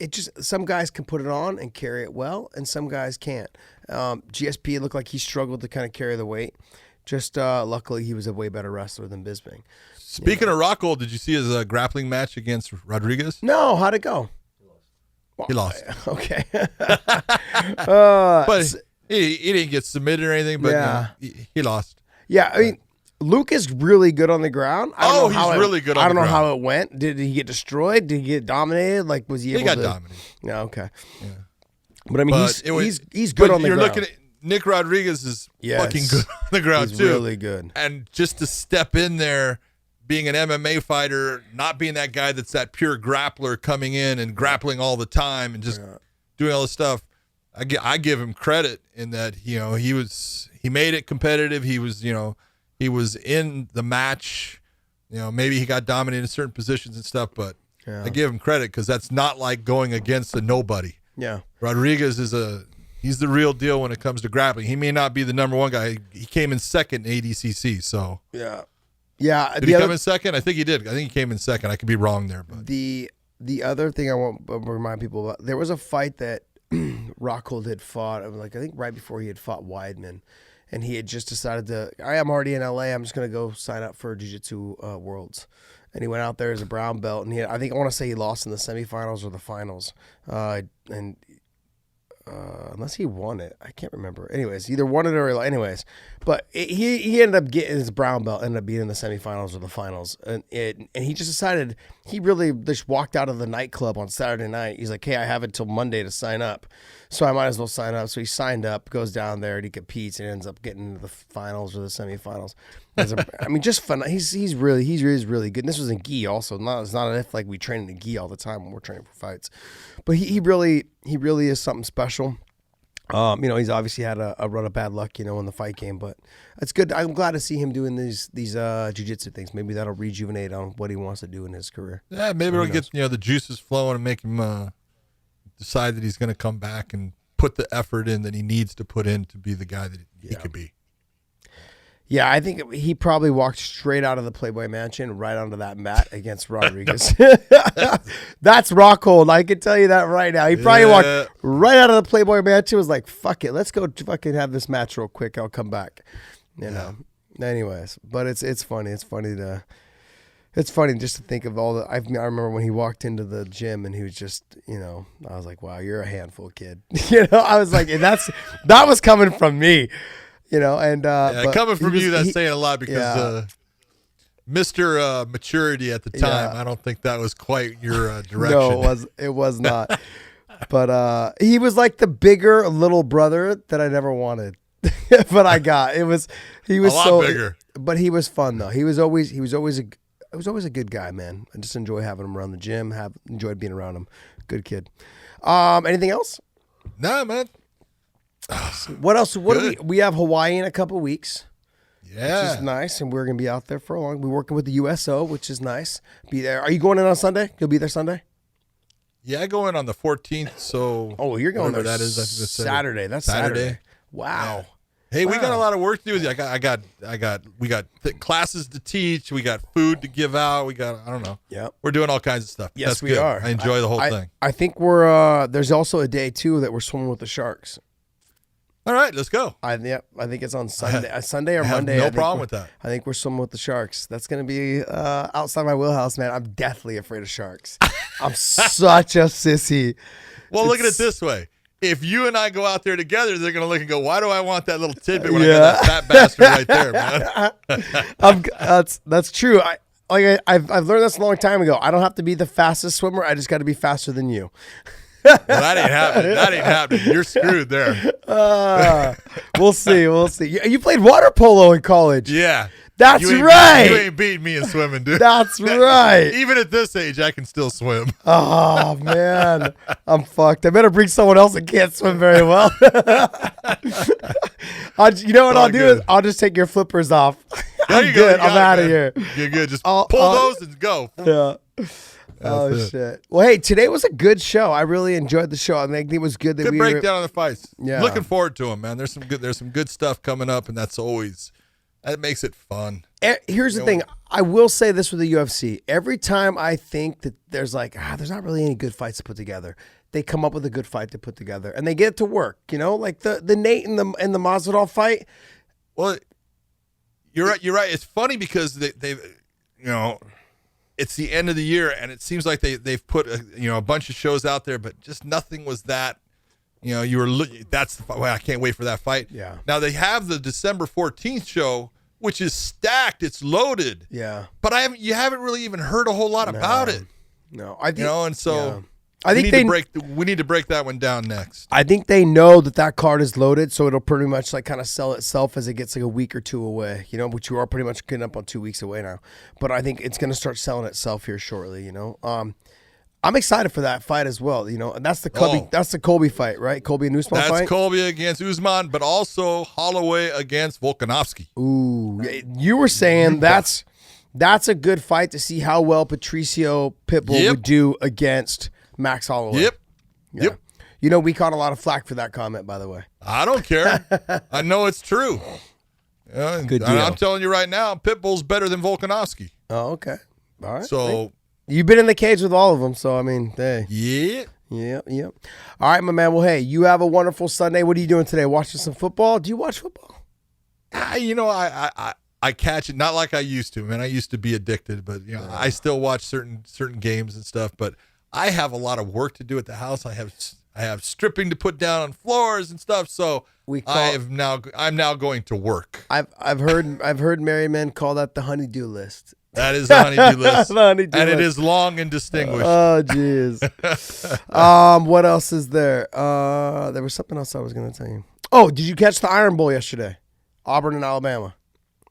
D: it just, some guys can put it on and carry it well, and some guys can't. GSP, it looked like he struggled to kind of carry the weight. Just luckily, he was a way better wrestler than Bisping.
C: Speaking of Rockhold, did you see his grappling match against Rodriguez?
D: No, how'd it go?
C: He lost.
D: Okay.
C: But he didn't get submitted or anything, but he lost.
D: Yeah, I mean, Luke is really good on the ground.
C: He's really good on the ground.
D: I don't know how it went. Did he get destroyed? Did he get dominated? Like, was he able to?
C: He got dominated.
D: Yeah, okay.
C: Yeah.
D: But I mean, he's good on the ground. You're looking at
C: Nick Rodriguez is fucking good on the ground
D: he's
C: too.
D: Really good.
C: And just to step in there, being an MMA fighter, not being that guy that's that pure grappler coming in and grappling all the time and just doing all this stuff. I give him credit in that, he made it competitive. He was in the match. Maybe he got dominated in certain positions and stuff, but I give him credit because that's not like going against a nobody.
D: Yeah.
C: Rodriguez he's the real deal when it comes to grappling. He may not be the number one guy. He came in second in ADCC, so.
D: Yeah. Yeah.
C: Did he come in second? I think he did. I think he came in second. I could be wrong there. But
D: the other thing I want to remind people about, there was a fight that Rockhold had fought, I think right before he had fought Weidman, and he had just decided I'm already in LA, I'm just going to go sign up for Jiu-Jitsu Worlds. And he went out there as a brown belt, and I want to say he lost in the semifinals or the finals. Unless he won it, I can't remember. Anyways, either won it or but he ended up getting his brown belt, ended up being in the semifinals or the finals, and he just decided he really just walked out of the nightclub on Saturday night. He's like, hey, I have until Monday to sign up, so I might as well sign up. So he signed up, goes down there, and he competes, and ends up getting into the finals or the semifinals. Just fun. He's really good. And this was in gi also. It's not as if like we train in gi all the time when we're training for fights, but he really is something special. He's obviously had a run of bad luck, in the fight game, but it's good. I'm glad to see him doing these jiu-jitsu things. Maybe that'll rejuvenate on what he wants to do in his career.
C: Yeah, maybe it'll get the juices flowing and make him decide that he's going to come back and put the effort in that he needs to put in to be the guy that he could be.
D: Yeah, I think he probably walked straight out of the Playboy Mansion right onto that mat against Rodriguez. That's Rockhold. I can tell you that right now. He probably walked right out of the Playboy Mansion, was like, fuck it, let's go fucking have this match real quick. I'll come back. Anyways, but it's funny. It's funny just to think of all the. I remember when he walked into the gym and he was just, I was like, wow, you're a handful, kid. I was like, and that was coming from me.
C: Coming from you, that's saying a lot because Mr. Maturity at the time, I don't think that was quite your direction.
D: No, it was not. But he was like the bigger little brother that I never wanted, but I got. He was
C: a lot bigger.
D: But he was fun though. He was always a good guy, man. I just enjoy having him around the gym. Enjoyed being around him. Good kid. Anything else?
C: Nah, man.
D: What else? We have Hawaii in a couple of weeks.
C: Yeah.
D: Which is nice, and we're going to be out there for a long. We're working with the USO, which is nice. Be there. Are you going in on Sunday? You'll be there Sunday?
C: Yeah, I go in on the 14th, so.
D: Oh, you're going there
C: that is.
D: Saturday. That's Saturday. Wow.
C: Yeah. Hey, we got a lot of work to do. We got classes to teach. We got food to give out. I don't know.
D: Yeah.
C: We're doing all kinds of stuff.
D: Yes,
C: That's
D: we
C: good.
D: are.
C: I enjoy the whole thing.
D: I think we're, there's also a day too that we're swimming with the sharks.
C: All right, let's go.
D: I think it's on Sunday, Sunday or Monday.
C: No problem with that.
D: I think we're swimming with the sharks. That's going to be outside my wheelhouse, man. I'm deathly afraid of sharks. I'm such a sissy.
C: Well, look at it this way. If you and I go out there together, they're going to look and go, why do I want that little tidbit when I got that fat bastard right there, man?
D: That's true. I've learned this a long time ago. I don't have to be the fastest swimmer. I just got to be faster than you.
C: Well, that ain't happening. You're screwed there.
D: We'll see. You played water polo in college.
C: Yeah.
D: That's right.
C: You ain't beating me in swimming, dude.
D: That's right.
C: Even at this age, I can still swim.
D: Oh, man. I'm fucked. I better bring someone else that can't swim very well. You know what I'll do is I'll just take your flippers off. I'm good. I'm out of here.
C: You're good. Just pull those and go.
D: Yeah. Shit. Well, hey, today was a good show. I really enjoyed the show. I think it was good that
C: good breakdown on the fights.
D: Yeah.
C: Looking forward to them, man. There's some good stuff coming up, and that makes it fun.
D: Here's the thing. I will say this with the UFC. Every time I think that there's there's not really any good fights to put together, they come up with a good fight to put together, and they get it to work. Like the Nate and the Masvidal fight.
C: Well, you're right. It's funny because they it's the end of the year, and it seems like they've put a bunch of shows out there, but just nothing was that. You were that's the fight. Well, I can't wait for that fight.
D: Yeah.
C: Now they have the December 14th show which is stacked. It's loaded.
D: Yeah.
C: But you haven't really even heard a whole lot about it.
D: No, I think,
C: And so
D: I think
C: we need to break that one down next.
D: I think they know that card is loaded, so it'll pretty much like kind of sell itself as it gets like a week or two away, which you are pretty much getting up on 2 weeks away now. But I think it's going to start selling itself here shortly, I'm excited for that fight as well, and that's the Colby fight, right? Colby and Usman fight?
C: That's Colby against Usman, but also Holloway against Volkanovski.
D: Ooh, you were saying that's a good fight to see how well Patricio Pitbull would do against Max Holloway.
C: Yep.
D: We caught a lot of flack for that comment, by the way.
C: I don't care. I know it's true.
D: Good deal.
C: I'm telling you right now, Pitbull's better than Volkanovski.
D: Oh, okay. All right.
C: So
D: you've been in the cage with all of them, so I mean, hey.
C: Yeah.
D: Yeah. All right, my man. Well, hey, you have a wonderful Sunday. What are you doing today? Watching some football? Do you watch football?
C: I catch it, not like I used to, man. I used to be addicted, but I still watch certain games and stuff. But I have a lot of work to do at the house. I have stripping to put down on floors and stuff. So I'm now going to work.
D: I've heard married men call that the honeydew list.
C: That is the honeydew list,
D: the honeydew
C: and
D: list.
C: it is long and distinguished.
D: Oh, jeez. What else is there? There was something else I was going to tell you. Oh, did you catch the Iron Bowl yesterday? Auburn and Alabama.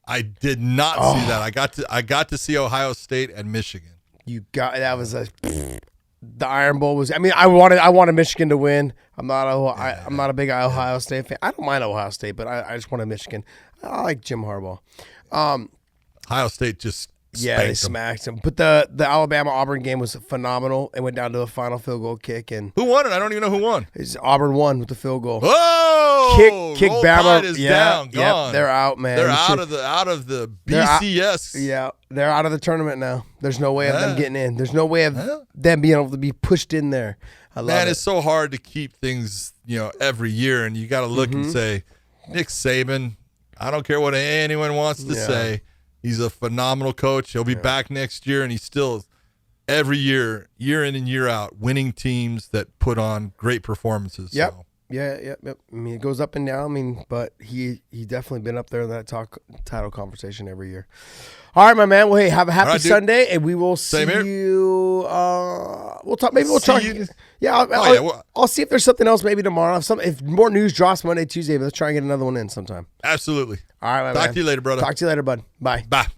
C: I did not see that. I got to see Ohio State and Michigan.
D: The Iron Bowl was. I mean, I wanted Michigan to win. I'm not a big Ohio State fan. I don't mind Ohio State, but I just wanted Michigan. I like Jim Harbaugh.
C: Ohio State just
D: they smacked them. But the Alabama Auburn game was phenomenal. It went down to a final field goal kick, and
C: who won it? I don't even know who won.
D: Auburn won with the field goal.
C: Oh,
D: kick
C: Roll
D: Bama
C: Tide is down,
D: Yep,
C: gone.
D: they're out, man.
C: They're out of the BCS.
D: They're out of the tournament now. There's no way of them getting in. There's no way of them being able to be pushed in there. I love it.
C: It's so hard to keep things, every year, and you got to look and say, Nick Saban. I don't care what anyone wants to say. He's a phenomenal coach. He'll be back next year, and he's still every year in and year out, winning teams that put on great performances.
D: Yep.
C: So.
D: Yep. I mean, it goes up and down. I mean, but he definitely been up there in that title conversation every year. All right, my man. Well, hey, have a happy Sunday, and we will see you. We'll talk. Maybe we'll talk. Yeah, I'll see if there's something else maybe tomorrow. If more news drops Monday, Tuesday, but let's try and get another one in sometime.
C: Absolutely.
D: All right, my man.
C: Talk to you later, brother.
D: Talk to you later, bud. Bye.
C: Bye.